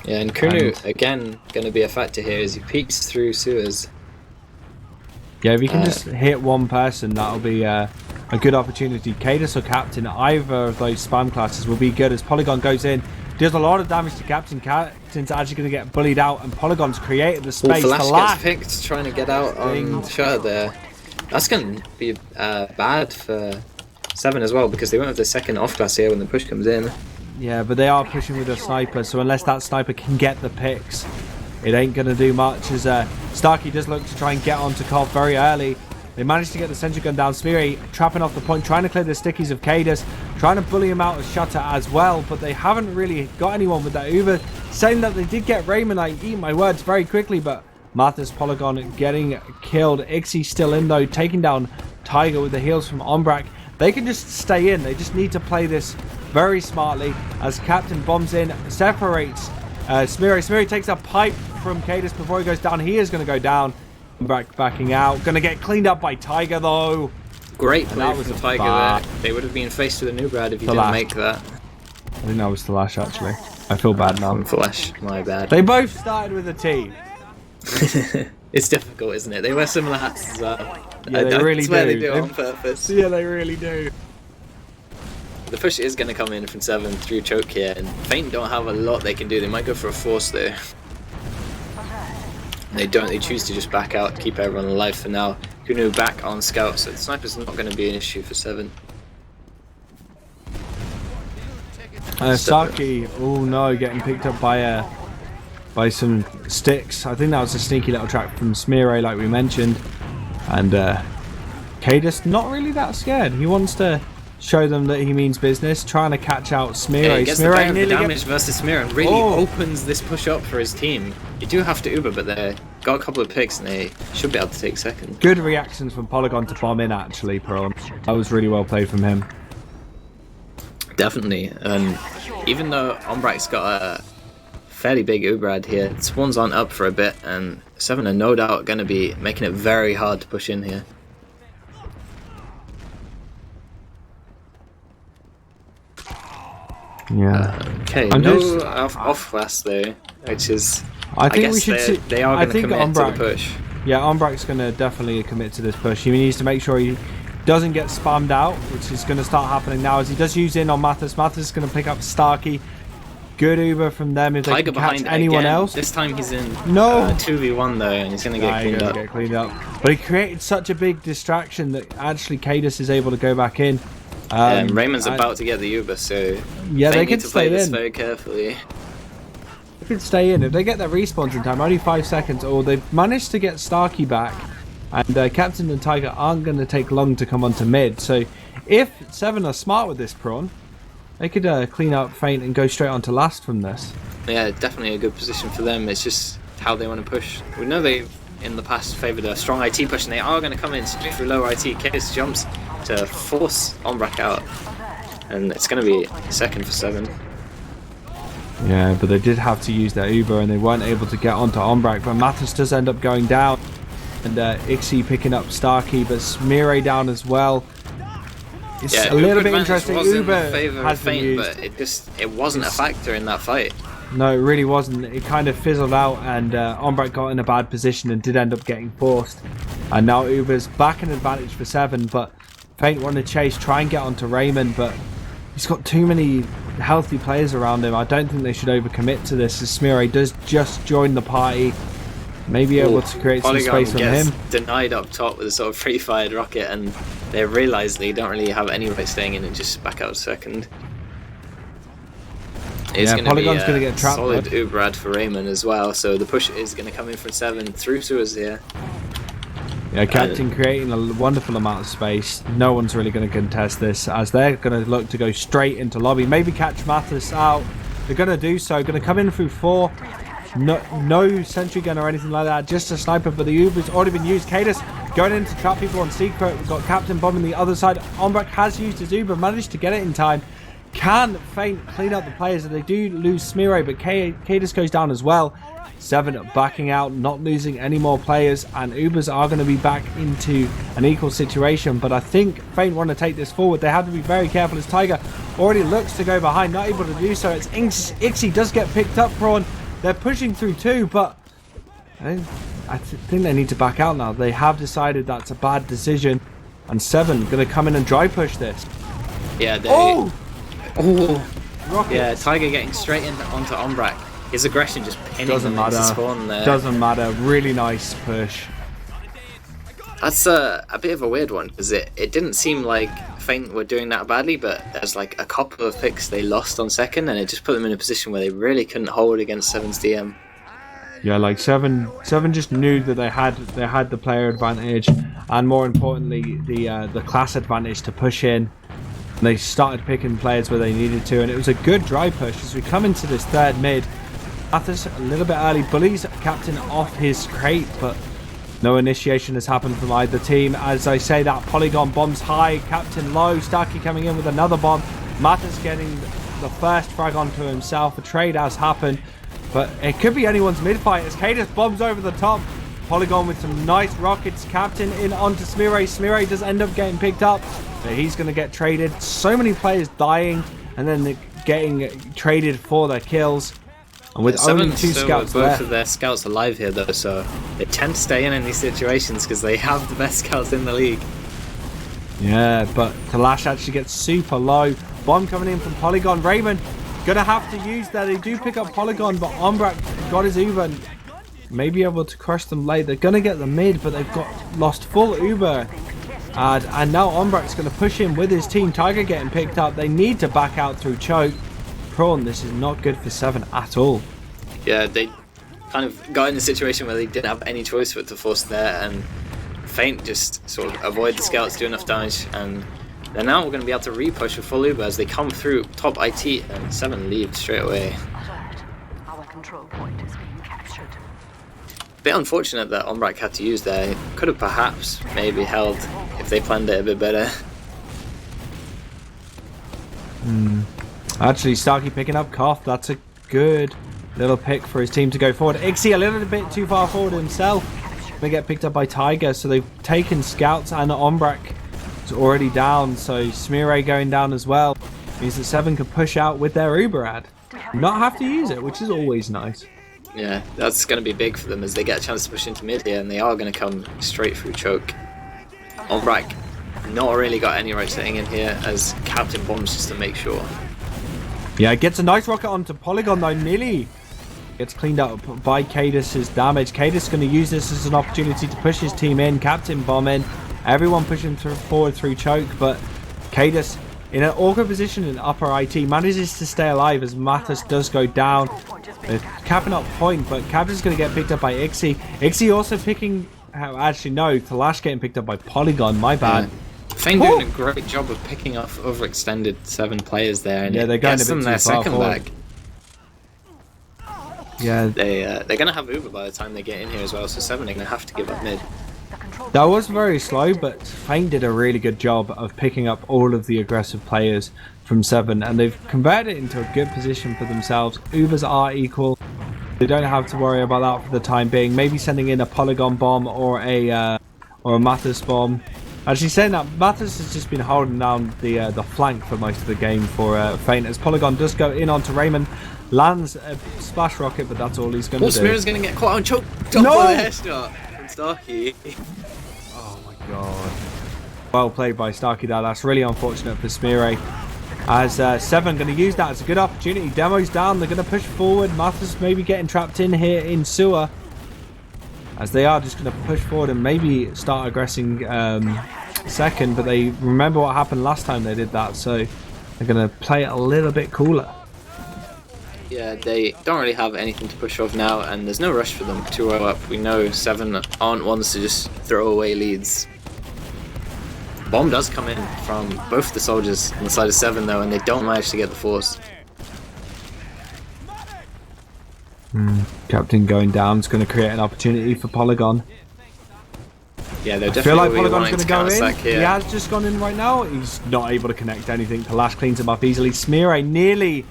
Yeah, and Kunu again going to be a factor here as he peeks through sewers.
Yeah, if you can just hit one person, that'll be a good opportunity. Cadus or Captain, either of those spam classes will be good as Polygon goes in. Does a lot of damage to Captain. Captain's actually going to get bullied out, and Polygon's created the space.
Flash gets picked, trying to get out on shutter there. That's going to be bad for Se7en as well, because they won't have the second off class here when the push comes in.
Yeah, but they are pushing with a sniper, so unless that sniper can get the picks, it ain't going to do much. As Starkey does look to try and get onto Koff very early. They managed to get the sentry gun down. Se7en trapping off the point, trying to clear the stickies of Cadus, trying to bully him out of Shutter as well, but they haven't really got anyone with that Uber. Saying that they did get Raymond, I eat my words very quickly, but Mathis Polygon getting killed. Ixie still in though, taking down Tiger with the heals from Ombrak. They can just stay in. They just need to play this very smartly as Captain bombs in, separates Se7en. Se7en takes a pipe from Cadus before he goes down. He is going to go down. Backing out. Going to get cleaned up by Tiger though.
Great play from Tiger there. They would have been faced with a Nubrad if you didn't make that.
I think that was Flash actually. I feel bad now.
Flash, my bad.
They both started with a T.
It's difficult, isn't it? They wear similar hats as well.
Yeah, they really do.
They do it on purpose.
Yeah, they really do.
The push is going to come in from Se7en through choke here, and Feint don't have a lot they can do. They might go for a force there. They don't. They choose to just back out, keep everyone alive for now. Kunu back on scout, so the sniper's not going to be an issue for Se7en.
Saki, oh no, getting picked up by some sticks. I think that was a sneaky little track from Se7en, like we mentioned. And Cadus not really that scared. He wants to show them that he means business, trying to catch out Se7en.
Yeah, he gets the better damage versus Se7en and really opens this push up for his team. You do have to Uber, but they got a couple of picks and they should be able to take second.
Good reactions from Polygon to bomb in actually, Prawn. That was really well played from him.
Definitely. Even though Ombrak's got a fairly big Uberad here, Swan's on up for a bit, and Se7en are no doubt going to be making it very hard to push in here.
Yeah.
Okay, no off class though, which is I think we should see. They are going to commit to the push.
Yeah, Ombrak's going to definitely commit to this push. He needs to make sure he doesn't get spammed out, which is going to start happening now as he does use in on Mathis. Mathis is going to pick up Starkey. good Uber from them if they
Tiger
can catch
behind
anyone
again.
else.
This time he's in
No.
2v1 though, and he's going to get cleaned up.
But he created such a big distraction that actually Cadus is able to go back in.
And Raymond's about to get the Uber, so
yeah, they
need
can
to play
stay
this
in.
very carefully.
They can stay in. If they get their respawns in time, only 5 seconds, or they've managed to get Starkey back, and Captain and Tiger aren't going to take long to come onto mid. So if Se7en are smart with this Prawn, they could clean up Feint and go straight onto last from this.
Yeah, definitely a good position for them. It's just how they want to push. We know they in the past favoured a strong IT push, and they are going to come in straight through low IT. Case jumps to force Ombrak out, and it's going to be second for Se7en.
Yeah, but they did have to use their Uber, and they weren't able to get onto Ombrak. But Mathis does end up going down, and Ixie picking up Starkey, but Smire down as well. It's a little bit interesting. Uber has been used,
but it wasn't a factor in that fight.
No, it really wasn't. It kind of fizzled out, and Ombrak got in a bad position and did end up getting forced. And now Uber's back in advantage for Se7en, but Feint want to chase, try and get onto Raymond, but he's got too many healthy players around him. I don't think they should overcommit to this, as Smire does just join the party. Maybe able to create some space from him.
Denied up top with a sort of free-fired rocket, and they realise they don't really have any way staying in and just back out second. It's going to be
Polygon's going to get trapped.
Solid Uberad for Raymond as well, so the push is going to come in from Se7en through to us here.
Yeah, Captain creating a wonderful amount of space. No one's really going to contest this, as they're going to look to go straight into lobby. Maybe catch Mathis out. They're going to do so. Going to come in through 4. No sentry gun or anything like that. Just a sniper, but the Uber's already been used. Cadus going in to trap people on secret. We've got Captain bombing the other side. Ombrak has used his Uber, managed to get it in time. Can Feint clean up the players? They do lose Smire, but Cadus goes down as well. Se7en backing out, not losing any more players, and Ubers are going to be back into an equal situation. But I think Feint want to take this forward. They have to be very careful, as Tiger already looks to go behind, not able to do so. It's Ixie does get picked up. Prawn, they're pushing through too, but I think they need to back out now. They have decided that's a bad decision, and Se7en going to come in and dry push this.
Yeah, yeah, Tiger getting straight in onto Ombrak. His aggression just pinning him into spawn there.
Doesn't matter. Really nice push.
That's a bit of a weird one, because it didn't seem like Feint were doing that badly, but there's like a couple of picks they lost on second, and it just put them in a position where they really couldn't hold against Se7en's DM.
Yeah, like Se7en just knew that they had the player advantage, and more importantly the class advantage to push in. And they started picking players where they needed to, and it was a good dry push as we come into this third mid. Mathis a little bit early, bullies Captain off his crate, but no initiation has happened from either team. As I say, that Polygon bombs high, Captain low, Starkey coming in with another bomb. Mathis getting the first frag onto himself. A trade has happened, but it could be anyone's mid-fight as Cadus bombs over the top. Polygon with some nice rockets. Captain in onto Smire. Smire does end up getting picked up, but he's going to get traded. So many players dying and then getting traded for their kills. And with only 2 scouts
both
left.
of their scouts alive here though, so they tend to stay in these situations because they have the best scouts in the league.
Yeah, but Kalash actually gets super low. Bomb coming in from Polygon. Raymond gonna have to use that. They do pick up Polygon, but Ombrak got his Uber and may be able to crush them late. They're gonna get the mid, but they've lost full Uber. And now Ombrak's gonna push in with his team. Tiger getting picked up. They need to back out through choke. Prawn, this is not good for Se7en at all.
Yeah, they kind of got in a situation where they didn't have any choice but to force there, and Feint just sort of avoid the scouts, do enough damage, and they're now going to be able to repush with full Uber as they come through top IT, and Se7en leave straight away.
Our control point is being captured.
Bit unfortunate that Ombrak had to use there. Could have perhaps maybe held if they planned it a bit better.
Actually, Starkey picking up Koth. That's a good little pick for his team to go forward. Ixie a little bit too far forward himself. They get picked up by Tiger, so they've taken scouts, and Ombrak is already down, so Smire going down as well. Means that Se7en can push out with their Uber ad. Not have to use it, which is always nice.
Yeah, that's going to be big for them as they get a chance to push into mid here, and they are going to come straight through choke. Ombrak not really got any right setting in here as Captain bombs just to make sure.
Yeah, gets a nice rocket onto Polygon though. Nearly gets cleaned up by Cadis's damage. Cadis going to use this as an opportunity to push his team in. Captain bomb in. Everyone pushing forward through choke, but Cadis in an awkward position in upper IT manages to stay alive as Mathis does go down. They're capping up point, but Captain's going to get picked up by Ixie. Ixie also picking... Actually, no. Kalash getting picked up by Polygon. My bad.
Fein doing a great job of picking off overextended 7 players there. And
yeah, they're going a bit
them
too
their
far
second
forward.
leg.
Yeah.
They're going to have Uber by the time they get in here as well, so 7 are going to have to give up mid.
That was very slow, but Fein did a really good job of picking up all of the aggressive players from 7, and they've converted it into a good position for themselves. Ubers are equal. They don't have to worry about that for the time being. Maybe sending in a Polygon bomb or a Mathis bomb. Actually, saying that, Mathis has just been holding down the flank for most of the game for Fein, as Polygon does go in onto Raymond. Lands a splash rocket, but that's all he's going to do.
Smear's going to get caught on choke.
No!
Headshot from Starkey.
Oh my god. Well played by Starkey there. That's really unfortunate for Smeare. As Se7en going to use that as a good opportunity. Demo's down. They're going to push forward. Mathis maybe getting trapped in here in sewer. As they are just going to push forward and maybe start aggressing second. But they remember what happened last time they did that. So they're going to play it a little bit cooler.
Yeah, they don't really have anything to push off now, and there's no rush for them. 2-0 up. We know 7 aren't ones to just throw away leads. Bomb does come in from both the soldiers on the side of 7 though, and they don't manage to get the force.
Captain going down is going to create an opportunity for Polygon.
Yeah, they're
I feel like
definitely
Polygon's going to go in.
here.
He has just gone in right now. He's not able to connect anything. Kalash cleans him up easily. Smeare nearly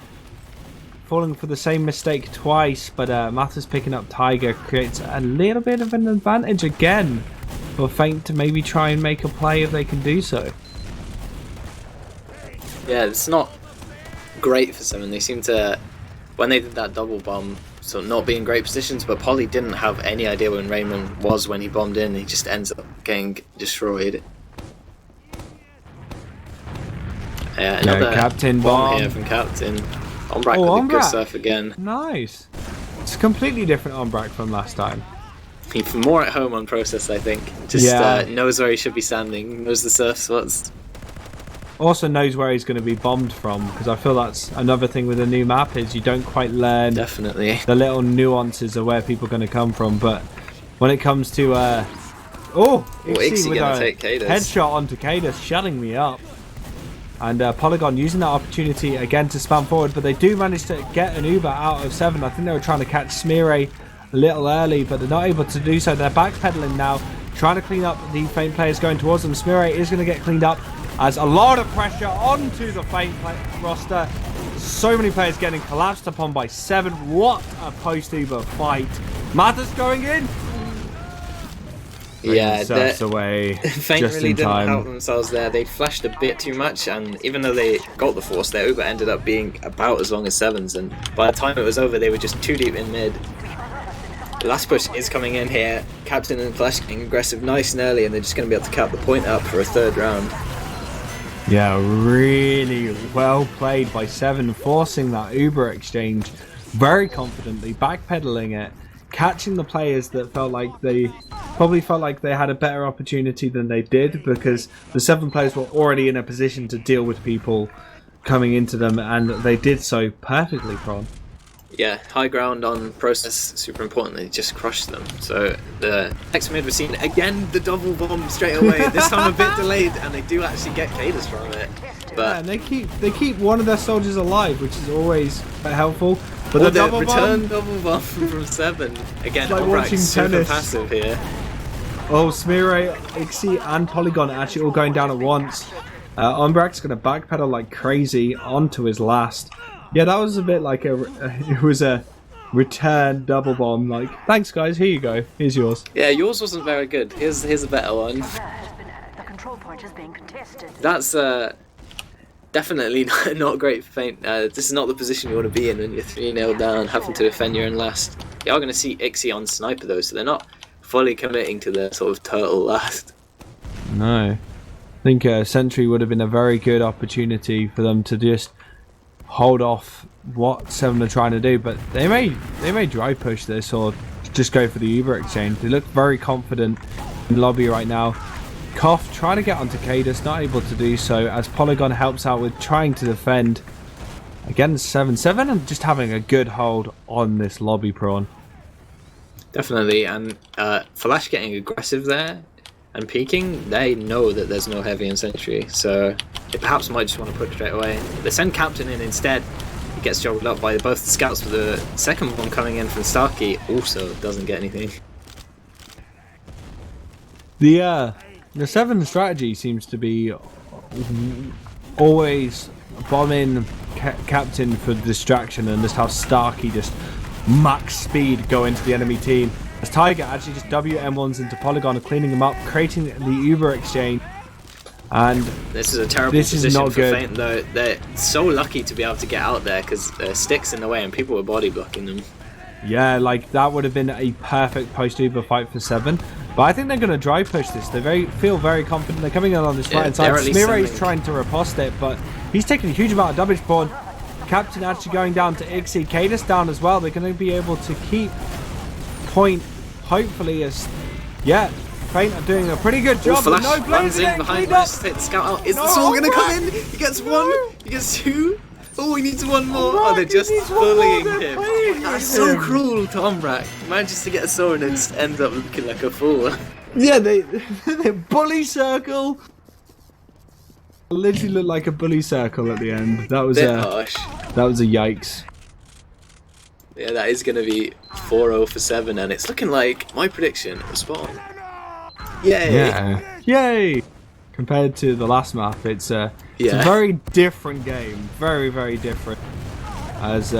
falling for the same mistake twice, but Mathis picking up Tiger creates a little bit of an advantage again for Feint to maybe try and make a play if they can do so.
Yeah, it's not great for 7. They seem to, when they did that double bomb, so not be in great positions, but Polly didn't have any idea when Raymond was when he bombed in. He just ends up getting destroyed. Another
Captain bomb
here from Captain. Ombrak with a good surf again.
Nice. It's a completely different Ombrak from last time.
He's more at home on process, I think. Just knows where he should be standing, knows the surf spots.
Also knows where he's going to be bombed from, because I feel that's another thing with a new map is you don't quite learn
Definitely
the little nuances of where people are going to come from. But when it comes to
Ixie gonna take Cadis.
Headshot onto Cadis, shutting me up. And Polygon using that opportunity again to spam forward, but they do manage to get an Uber out of 7. I think they were trying to catch Smeare a little early, but they're not able to do so. They're backpedaling now, trying to clean up the Feint players going towards them. Smeare is going to get cleaned up as a lot of pressure onto the Feint roster. So many players getting collapsed upon by 7. What a post-Uber fight. Mathis going in.
Yeah,
surfs away.
Feint
just
really
in
didn't
time.
help themselves there. They flashed a bit too much, and even though they got the force, their Uber ended up being about as long as 7's, and by the time it was over, they were just too deep in mid. The last push is coming in here. Captain and Flash getting aggressive nice and early, and they're just going to be able to cap the point up for a 3rd round.
Yeah, really well played by 7, forcing that Uber exchange very confidently, backpedaling it, catching the players that probably felt like they had a better opportunity than they did, because the 7 players were already in a position to deal with people coming into them, and they did so perfectly, Prawn.
Yeah, high ground on process, super important. They just crushed them. So the next mid we're seeing again the double bomb straight away. This time a bit delayed, and they do actually get Cadis from it. But
yeah, and they keep one of their soldiers alive, which is always helpful. But the double
return
bomb,
double bomb from 7 again.
like watching
super
tennis.
passive here.
Oh, Smeare, Ixie, and Polygon are actually all going down at once. Umbrak's going to backpedal like crazy onto his last. Yeah, that was a bit like it was a return double bomb. Like, thanks guys, here you go. Here's yours.
Yeah, yours wasn't very good. Here's a better one.
The control point is being contested.
That's definitely not great for Feint. This is not the position you want to be in when you're 3-0 down, having to defend your own last. You are going to see Ixie on sniper though, so they're not fully committing to the sort of turtle last.
No. I think Sentry would have been a very good opportunity for them to just hold off what Se7en are trying to do, but they may dry push this or just go for the Uber exchange. They look very confident in the lobby right now. Koff trying to get onto Cadus, not able to do so as Polygon helps out with trying to defend against Se7en. Se7en are just having a good hold on this lobby, Prawn.
Definitely, and Flash getting aggressive there and peeking, they know that there's no heavy and sentry, so they perhaps might just want to push straight away. They send Captain in instead. He gets joggled up by both the scouts, but the second one coming in from Starkey also doesn't get anything.
The Se7en strategy seems to be always bombing Captain for distraction and just have Starkey just max speed go into the enemy team. As Tiger actually just WM1s into Polygon, cleaning them up, creating the Uber exchange. And
this is a terrible position for Feint, though. They're so lucky to be able to get out there because sticks in the way and people were body blocking them.
Yeah, like that would have been a perfect post-Uber fight for Se7en. But I think they're going to dry push this. They feel very confident. They're coming in on this right side. Smirre is trying to riposte it, but he's taking a huge amount of damage. Prawn. Captain actually going down to Ixie. Cadus down as well. They're going to be able to keep point, hopefully, as Feint are doing a pretty good job.
Flash
no
runs in behind Flash to take the scout out. Is the Soul going to come in? He gets one. He gets two. Oh, he needs one more. Oh, they're just bullying him. That's so cruel to Umbrak. Manages to get a sword and just ends up looking like a fool.
Yeah, they bully circle. Literally looked like a bully circle at the end. That was
harsh.
That was a yikes.
Yeah, that is going to be 4-0 for Se7en, and it's looking like my prediction was spot on. Yay!
Yeah. Yay! Compared to the last map, it's a very different game. Very, very different. As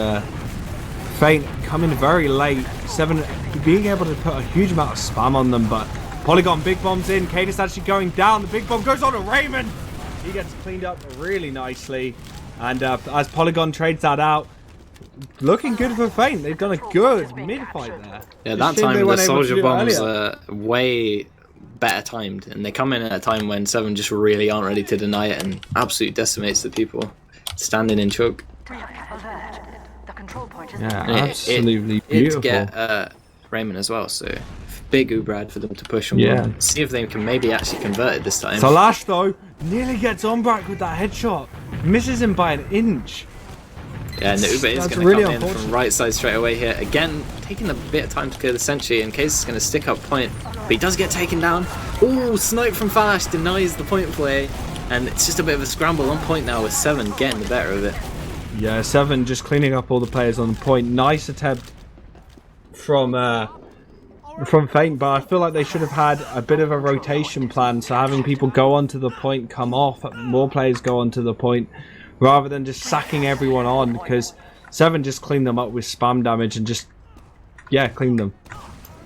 Feint coming very late. Se7en being able to put a huge amount of spam on them, but Polygon big bombs in. Cadus actually going down. The big bomb goes on to Raymond. He gets cleaned up really nicely. And as Polygon trades that out, looking good for Feint. They've done a good mid-fight there.
Yeah, that time the soldier bombs are way better timed, and they come in at a time when Se7en just really aren't ready to deny it and absolutely decimates the people standing in choke.
Yeah, absolutely beautiful.
It get Raymond as well, so big Ubrad for them to push on one. See if they can maybe actually convert it this time.
Salash though nearly gets Umbrak with that headshot, misses him by an inch.
Yeah, and the Uber is going to come in from right side straight away here. Again, taking a bit of time to clear the sentry in case it's going to stick up point. But he does get taken down. Oh, snipe from Flash denies the point play. And it's just a bit of a scramble on point now with Se7en getting the better of it.
Yeah, Se7en just cleaning up all the players on the point. Nice attempt from Feint, but I feel like they should have had a bit of a rotation plan. So having people go onto the point, come off, more players go onto the point, rather than just sacking everyone on, because Se7en just cleaned them up with spam damage and just, cleaned them.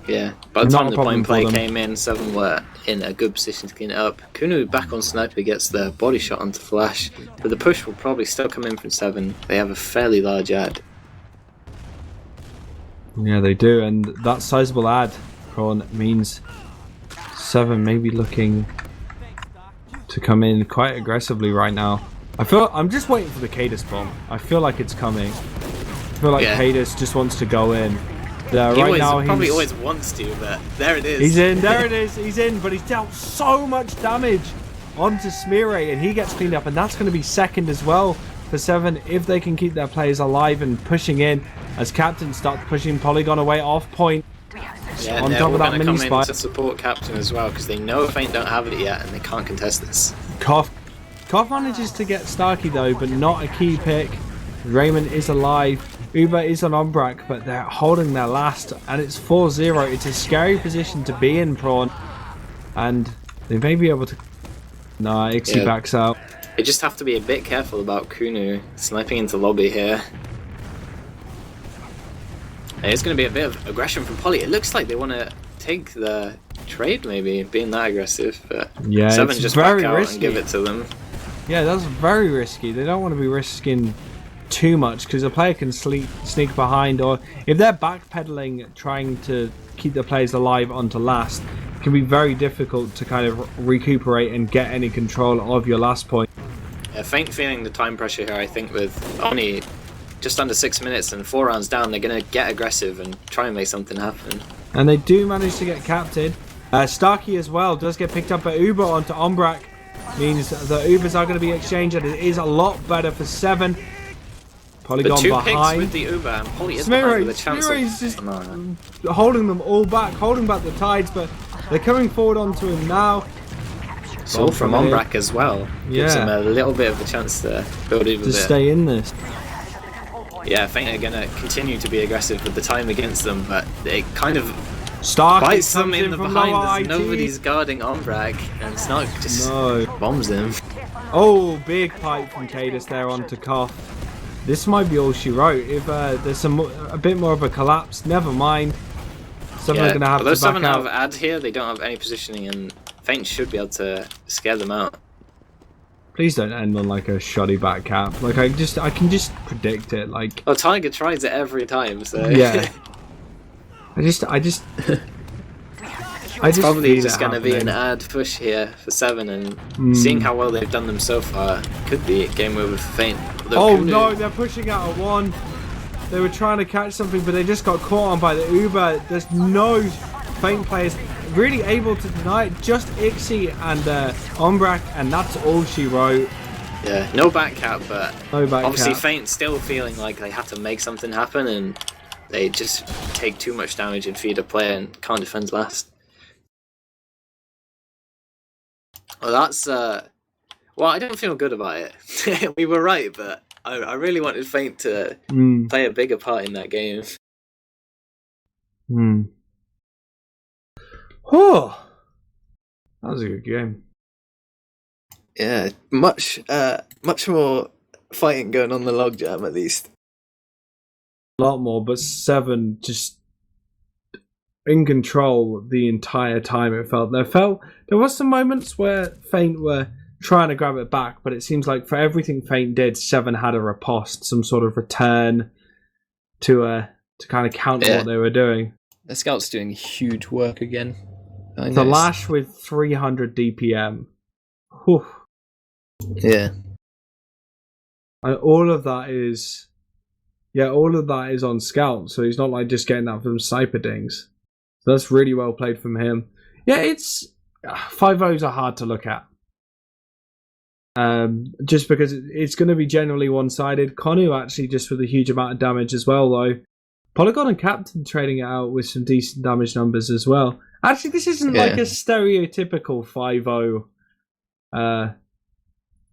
Yeah, by the time the point play came in, Se7en were in a good position to clean it up. Kunu back on sniper gets the body shot onto Flash, but the push will probably still come in from Se7en. They have a fairly large ad.
Yeah, they do, and that sizable ad, Prawn, means Se7en may be looking to come in quite aggressively right now. I'm just waiting for the Cadus bomb. I feel like it's coming. I feel like Cadus just wants to go in.
He probably always wants to, but there it is.
He's in, there it is, he's in, but he's dealt so much damage onto Smirre, and he gets cleaned up, and that's going to be second as well for Se7en if they can keep their players alive and pushing in as Captain starts pushing Polygon away off point.
Yeah, on top of that mini spy to support Captain as well, because they know Feint don't have it yet and they can't contest this.
Koff manages to get Starkey though, but not a key pick. Raymond is alive. Uber is on Umbrak, but they're holding their last, and it's 4-0. It's a scary position to be in, Prawn, and they may be able to. Nah, Ixie backs out.
They just have to be a bit careful about Kunu sniping into lobby here. And it's going to be a bit of aggression from Poly. It looks like they want to take the trade, maybe, being that aggressive, but Se7en just back out and give it to them.
Yeah, that's very risky. They don't want to be risking too much because a player can sneak behind, or if they're backpedaling trying to keep the players alive onto last, it can be very difficult to kind of recuperate and get any control of your last point.
Yeah, Faint feeling the time pressure here, I think, with only just under 6 minutes and 4 rounds down, they're going to get aggressive and try and make something happen.
And they do manage to get captured. Starkey as well does get picked up by Uber onto Ombrak. Means the Ubers are going to be exchanged, and it is a lot better for Se7en. Polygon
The 2
behind.
picks with the Uber, and Poly is
Smearay,
behind with a chance
Smearay's
of...
just holding them all back, holding back the tides, but they're coming forward onto him now.
It's all from Ombrak as well. Gives him
Yeah.
a little bit of a chance to build even a
To
bit.
stay in this.
Yeah, Faint are going to continue to be aggressive with the time against them, but it kind of
Starkey
bites them
comes
in the
from
behind.
lower
There's
IT.
nobody's guarding Ombrak, and Snark just bombs him.
Oh, big pipe from Cadus there onto Koff. This might be all she wrote. If there's a bit more of a collapse, never mind. Se7en are going to have to
although
back
Se7en
out.
have ad here, they don't have any positioning, and Faint should be able to scare them out.
Please don't end on like a shoddy back cap. Like I can just predict it. Like
Well, Tiger tries it every time, so
yeah. I just
probably
feel
just
it
going to be an
happening.
ad push here for Se7en, and seeing how well they've done them so far, could be game over for Faint. Although
Oh
Kunu-
no, they're pushing out a 1. They were trying to catch something, but they just got caught on by the Uber. There's no Faint players really able to deny it. Just Ixie and Ombrak, and that's all she wrote.
Yeah, no back cap, but
No back
obviously
cap.
Faint still feeling like they have to make something happen, and they just take too much damage and feed a player and can't defend last. Well, that's well, I don't feel good about it. We were right, but I really wanted Faint to play a bigger part in that game.
Oh, that was a good game.
Yeah, much more fighting going on the logjam at least.
A lot more, but Se7en just in control the entire time. It felt there was some moments where Faint were trying to grab it back, but it seems like for everything Faint did, Se7en had a riposte, some sort of return to kind of counter what they were doing.
The scout's doing huge work again.
The Lash with 300 DPM. Whew.
Yeah.
And all of that is on Scout, so he's not like just getting that from sniper dings. So that's really well played from him. Yeah, it's 5-0s are hard to look at. Just because it's going to be generally one-sided. Konu actually just with a huge amount of damage as well, though. Polygon and Captain trading it out with some decent damage numbers as well. Actually, this isn't like a stereotypical 5-0.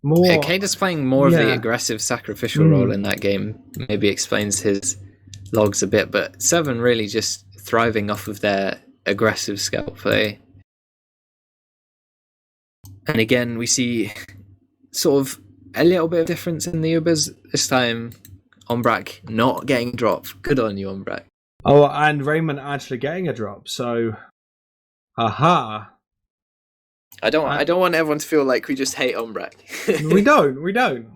More.
Yeah, Kada's playing more of the aggressive sacrificial role in that game. Maybe explains his logs a bit, but Se7en really just thriving off of their aggressive scout play. And again, we see sort of a little bit of difference in the Ubers this time. Ombrak not getting dropped. Good on you, Ombrak.
Oh, and Raymond actually getting a drop. So, aha.
I don't want everyone to feel like we just hate Ombrak.
We don't.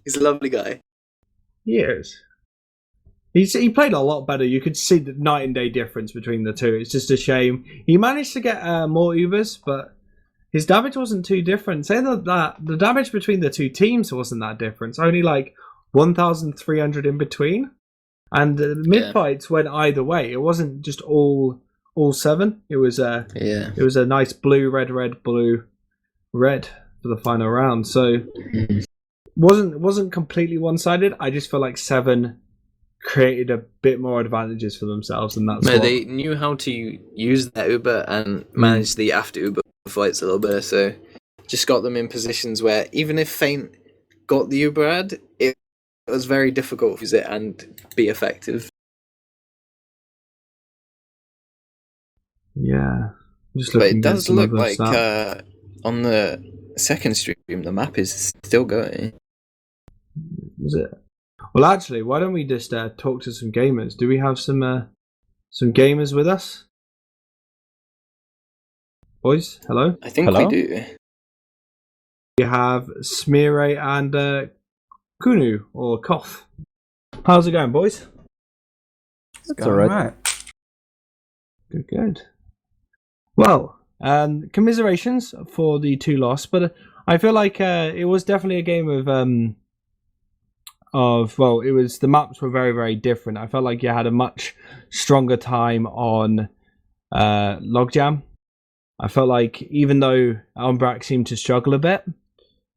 He's a lovely guy.
He is. He played a lot better. You could see the night and day difference between the two. It's just a shame. He managed to get more Ubers, but his damage wasn't too different. Saying that the damage between the two teams wasn't that different. It's only like 1,300 in between. And the mid fights went either way. It wasn't just all Se7en. It was it was a nice blue, red, blue, red for the final round. So wasn't completely one-sided. I just feel like Se7en created a bit more advantages for themselves, and that's
they knew how to use their Uber and manage the after Uber fights a little better. So just got them in positions where even if Faint got the Uber ad, it was very difficult to use it and be effective.
Yeah.
But it does look like on the second stream, the map is still going.
Is it? Well, actually, why don't we just talk to some gamers? Do we have some gamers with us? Boys, hello?
I think we do.
We have Smearay and Kunu, or Koth. How's it going, boys?
It's alright.
Good. Well, Commiserations for the 2 loss, but I feel like it was definitely a game well, it was the maps were very, very different. I felt like you had a much stronger time on Logjam. I felt like even though Umbrak seemed to struggle a bit,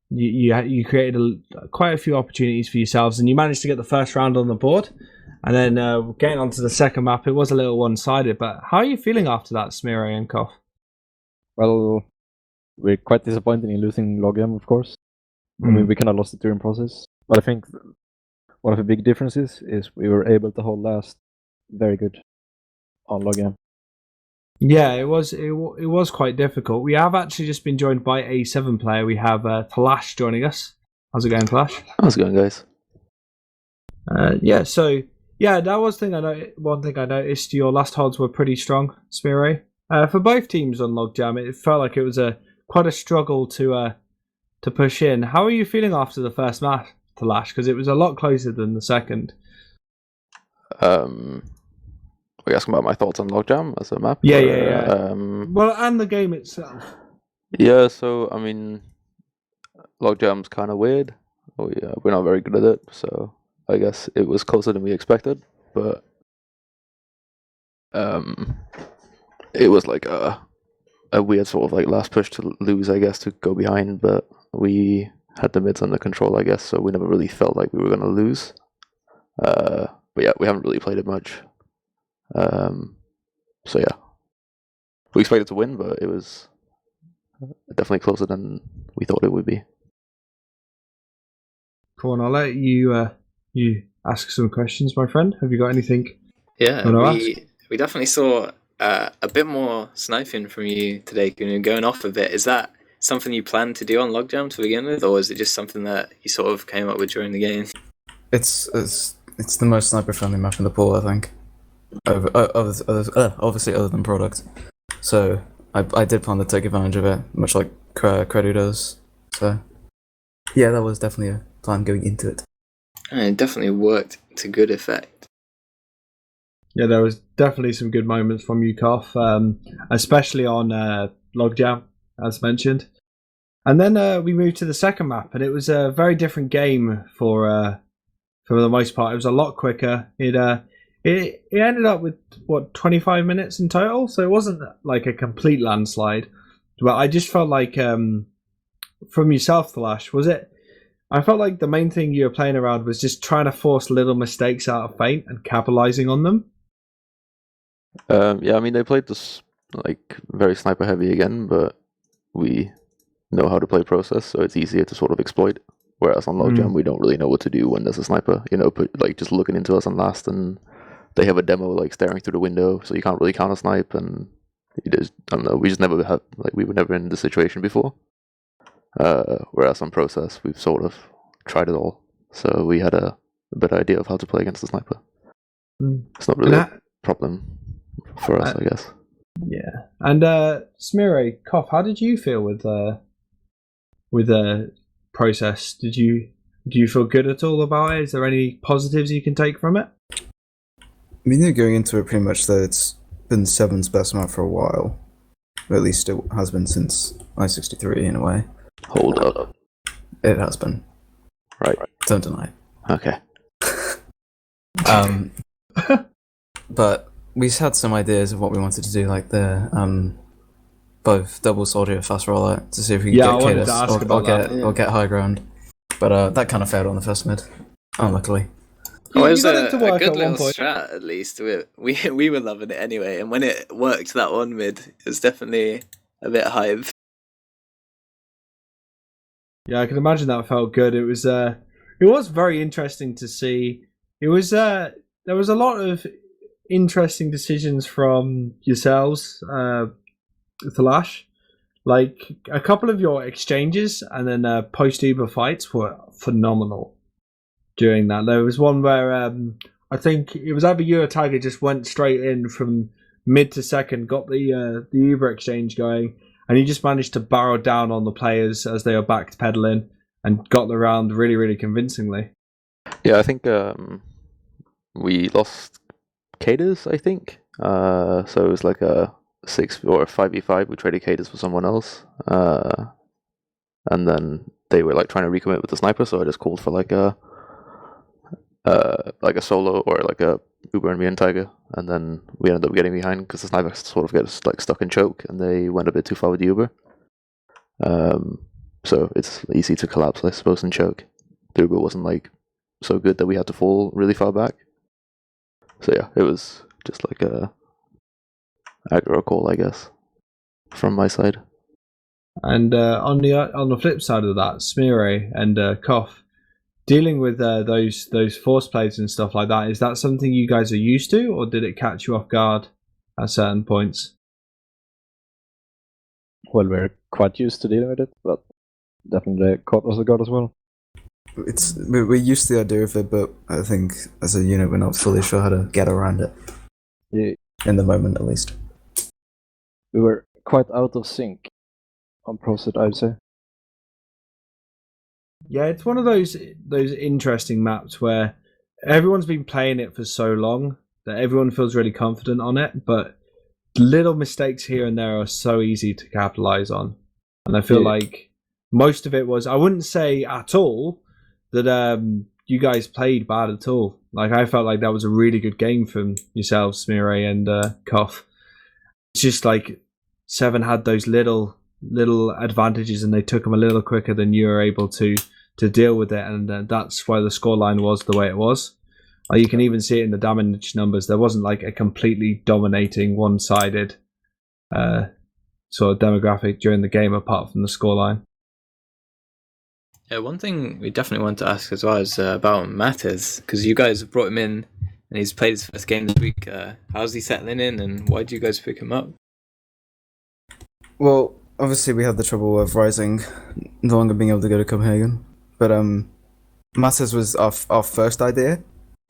you created quite a few opportunities for yourselves, and you managed to get the first round on the board. And then getting onto the second map, it was a little one-sided. But how are you feeling after that, Smiro and Koff?
Well, we're quite disappointed in losing Logjam, of course. I mean, we kind of lost it during process. But I think one of the big differences is we were able to hold last very good on Logjam.
Yeah, it was quite difficult. We have actually just been joined by a Se7en player. We have Talash joining us. How's it going, Talash?
How's it going, guys?
That was one thing I noticed. Your last holds were pretty strong, Smiro. For both teams on Logjam, it felt like it was quite a struggle to push in. How are you feeling after the first match, Talash? Because it was a lot closer than the second.
Are you asking about my thoughts on Logjam as a map?
Yeah. Well, and the game itself.
Yeah, so, I mean, Logjam's kind of weird. We're not very good at it, so I guess it was closer than we expected, but it was like a weird sort of like last push to lose, I guess, to go behind, but we had the mids under control, I guess, so we never really felt like we were going to lose. But yeah, we haven't really played it much. So yeah, we expected to win, but it was definitely closer than we thought it would be.
Prawn, I'll let you ask some questions, my friend. Have you got anything?
Yeah, we definitely saw a bit more sniping from you today, going off a bit. Is that something you planned to do on Logjam to begin with, or is it just something that you sort of came up with during the game?
It's the most sniper-friendly map in the pool, I think. Obviously, other than product. So I did plan to take advantage of it, much like Credu does. So yeah, that was definitely a plan going into it.
And it definitely worked to good effect.
Yeah, there was definitely some good moments from you, Koff, especially on Logjam, as mentioned. And then we moved to the second map, and it was a very different game for the most part. It was a lot quicker. It ended up with 25 minutes in total, so it wasn't like a complete landslide. But I just felt like from yourself, Thalash, was it? I felt like the main thing you were playing around was just trying to force little mistakes out of feint and capitalizing on them.
Yeah, I mean, they played this like very sniper heavy again, but we know how to play process, so it's easier to sort of exploit. Whereas on Logjam, we don't really know what to do when there's a sniper, just looking into us on last, and they have a demo like staring through the window, so you can't really counter snipe, and I don't know, we just never had, like, we were never in this situation before. Whereas on process, we've sort of tried it all, so we had a better idea of how to play against the sniper. It's not really a problem for us, I guess.
Yeah, and Smiro, Koff, how did you feel with the process? Do you feel good at all about it? Is there any positives you can take from it?
We knew going into it pretty much that it's been Se7en's best map for a while. Or at least it has been since I-63 in a way.
Hold up.
It has been.
Right.
Don't deny it.
Okay.
But we had some ideas of what we wanted to do, like the both double soldier fast rollout to see if we could get Cadus or get high ground. But that kind of failed on the first mid, unluckily.
Well, it was a good little strat, at least. We were loving it anyway, and when it worked that one mid, it was definitely a bit hype.
Yeah, I can imagine that felt good. It was very interesting to see. It was there was a lot of interesting decisions from yourselves, Thalash. Like a couple of your exchanges and then post Uber fights were phenomenal. During that, there was one where I think it was either you or Tiger just went straight in from mid to second, got the Uber exchange going, and he just managed to barrel down on the players as they were backpedaling and got the round really, really convincingly.
Yeah, I think we lost Cadus, I think. So it was like a 6 or 5v5. We traded cadence for someone else, and then they were like trying to recommit with the sniper, so I just called for like a solo or like a Uber and me and Tiger, and then we ended up getting behind because the sniper sort of gets like stuck in choke, and they went a bit too far with the Uber. So it's easy to collapse, I suppose, and choke. The Uber wasn't like so good that we had to fall really far back. So yeah, it was just like a aggro call, I guess, from my side.
And on the flip side of that, Smire and Koff, dealing with those force plays and stuff like that, is that something you guys are used to, or did it catch you off guard at certain points?
Well, we're quite used to dealing with it, but definitely caught us off guard as well.
We're used to the idea of it, but I think as a unit we're not fully sure how to get around it.
Yeah.
In the moment, at least.
We were quite out of sync on Proset, I'd say.
Yeah, it's one of those interesting maps where everyone's been playing it for so long that everyone feels really confident on it, but little mistakes here and there are so easy to capitalize on. And I feel like most of it was, I wouldn't say at all that you guys played bad at all. Like, I felt like that was a really good game from yourselves, Smire and Koff. It's just like Se7en had those little advantages, and they took them a little quicker than you were able to deal with it, and that's why the scoreline was the way it was. Like, you can even see it in the damage numbers. There wasn't like a completely dominating one-sided sort of demographic during the game apart from the scoreline.
Yeah, one thing we definitely want to ask as well is about Matters, because you guys have brought him in and he's played his first game this week. How's he settling in, and why did you guys pick him up?
Well, obviously we had the trouble of Rising no longer being able to go to Copenhagen, but Matters was our first idea,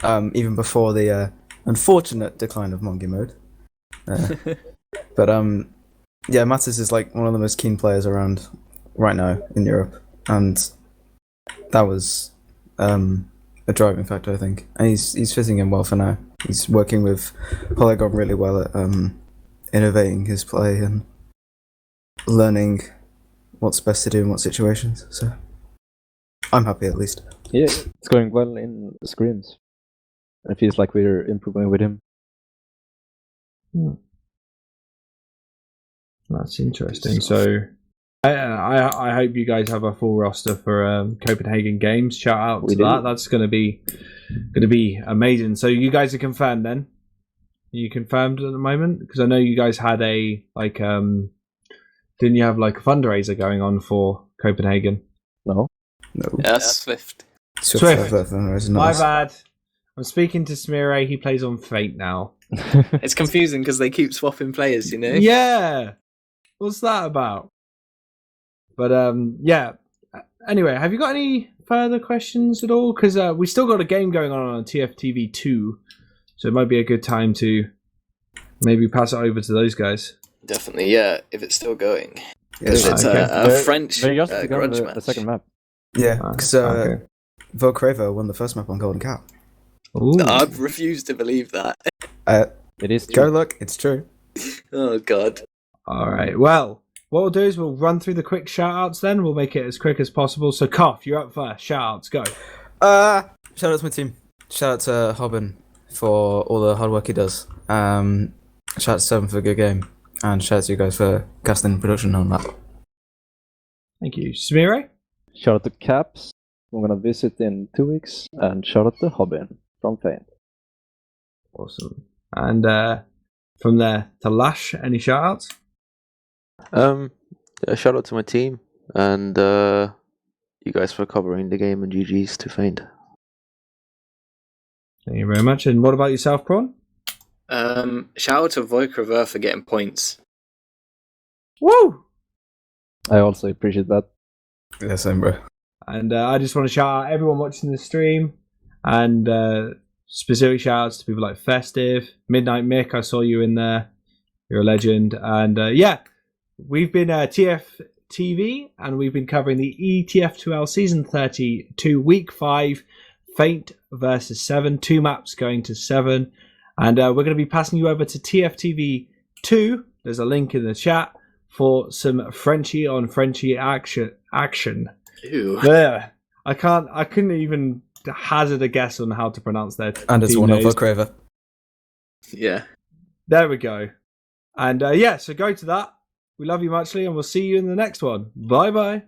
even before the unfortunate decline of Mongi mode. But yeah, Matters is like one of the most keen players around right now in Europe, and that was a driving factor, I think. And he's fitting in well for now. He's working with Polygon really well at innovating his play and learning what's best to do in what situations. So I'm happy, at least.
Yeah, it's going well in the scrims. It feels like we're improving with him.
That's interesting. So I hope you guys have a full roster for Copenhagen Games. Shout out to that. That's going to be amazing. So you guys are confirmed then? Are you confirmed at the moment? Because I know you guys had a didn't you have like a fundraiser going on for Copenhagen?
No.
Yeah, Swift.
My bad. I'm speaking to Smire. He plays on Fate now.
It's confusing because they keep swapping players, you know?
Yeah. What's that about? But yeah. Anyway, have you got any further questions at all? Because we still got a game going on TFTV2, so it might be a good time to maybe pass it over to those guys.
Definitely, yeah. If it's still going,
Yes,
it's a French grudge match.
The second map.
Yeah, because Volcravo won the first map on Golden Cow.
Ooh.
I've refused to believe that.
It is
Go
true.
look, it's true.
Oh god.
All right. Well, what we'll do is we'll run through the quick shout-outs then. We'll make it as quick as possible. So, Koff, you're up first. Shout-outs, go.
Shout out to my team. Shout out to Hobin for all the hard work he does. Shout out to Se7en for a good game. And shout out to you guys for casting production on that.
Thank you. Smire?
Shout out to Caps. I'm gonna visit in 2 weeks. And shout out to Hobin from Feint.
Awesome. And from there to Lash, any shout-outs?
Yeah, shout out to my team and you guys for covering the game, and GG's to Feint.
Thank you very much. And what about yourself, Prawn?
Shout out to Volcravo for getting points.
Woo!
I also appreciate that.
Yeah, same, bro.
And I just want to shout out everyone watching the stream, and specific shout outs to people like Festive, Midnight Mick, I saw you in there. You're a legend. And yeah, we've been TFTV, and we've been covering the ETF2L Season 32, Week 5, Feint versus Se7en. 2 maps going to Se7en. And we're going to be passing you over to TFTV2 there's a link in the chat for some Frenchie on Frenchie action.
Ew.
There. I couldn't even hazard a guess on how to pronounce that.
And it's one of a Craver.
Yeah.
There we go. And so go to that. We love you muchly, and we'll see you in the next one. Bye bye.